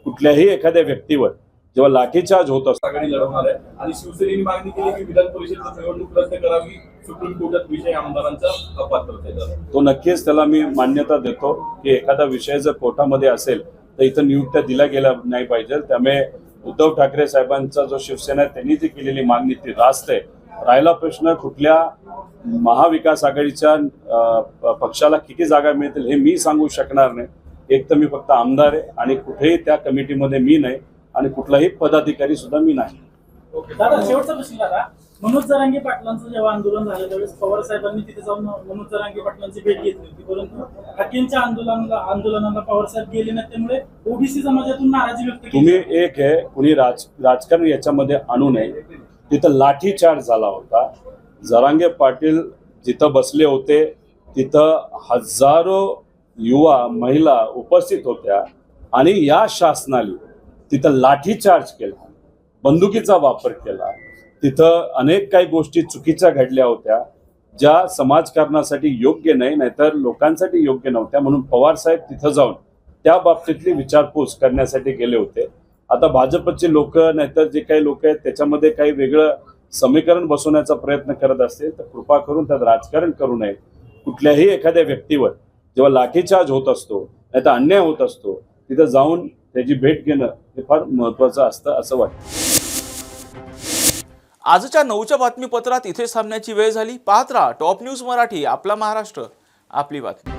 कुठल्याही एखाद्या व्यक्तीवर जेव्हा लाठीचार्ज होत असतो आघाडी लढवणार आहे आणि शिवसेनेने मागणी केली की विधान परिषदेची निवडणूक रद्द करावी, सुप्रीम कोर्टात विषय आमदारांचा अपात्रतेचा. तो नक्कीच त्याला मी मान्यता देतो की एखादा विषय जर कोर्टामध्ये असेल तर इथं नियुक्त्या दिल्या गेल्या नाही पाहिजे. त्यामुळे उद्धव ठाकरे साहेबांचा जो शिवसेना आहे त्यांनी जी केलेली मागणी ती रास्त आहे. राहिला प्रश्न कुठल्या महाविकास आघाडीच्या पक्षाला किती जागा मिळतील हे मी सांगू शकणार नाही. एक तर मी फक्त आमदार आहे आणि कुठेही त्या कमिटीमध्ये मी नाही आणि कुठलाही पदाधिकारी सुद्धा मी नाही. दादा शेवटचा प्रश्न दादा, मनोज जरांगे पाटलांचं जेव्हा आंदोलन झालं त्यावेळेस पवार साहेबांनी तिथे जाऊन मनोज जरांगे पाटलांची भेट घेतली होती, परंतु हाकेंच्या आंदोलनाला पवार साहेब गेले नाही, त्यामुळे ओबीसी समाजातून नाराजी व्यक्त केली. तुम्ही एक आहे, कुणी राजकारण याच्यामध्ये आणू नये. तिथं लाठीचार्ज झाला होता. जरांगे पाटील जिथं बसले होते तिथं हजारो युवा महिला उपस्थित होत्या आणि या शासनाने तिथं लाठीचार्ज केला, बंदुकीचा वापर केला. तिथं अनेक काही गोष्टी चुकीच्या घडल्या होत्या ज्या समाजकारणासाठी योग्य नाही, नाहीतर लोकांसाठी योग्य नव्हत्या. म्हणून पवार साहेब तिथं जाऊन त्या बाबतीतली विचारपूस करण्यासाठी गेले होते. आता भाजपचे लोक नाहीतर जे काही लोक आहेत त्याच्यामध्ये काही वेगळं समीकरण बसवण्याचा प्रयत्न करत असतील तर कृपा करून त्यात राजकारण करू नये. कुठल्याही एखाद्या व्यक्तीवर जेव्हा लाठीचार्ज होत असतो नाहीतर अन्याय होत असतो तिथं जाऊन त्याची भेट घेणं हे फार महत्त्वाचं असतं असं वाटतं. आजच्या 9च्या बातमीपत्रात इथे थांबण्याची वेळ झाली. पाहत राहा टॉप न्यूज मराठी. आपला महाराष्ट्र, आपली बातमी.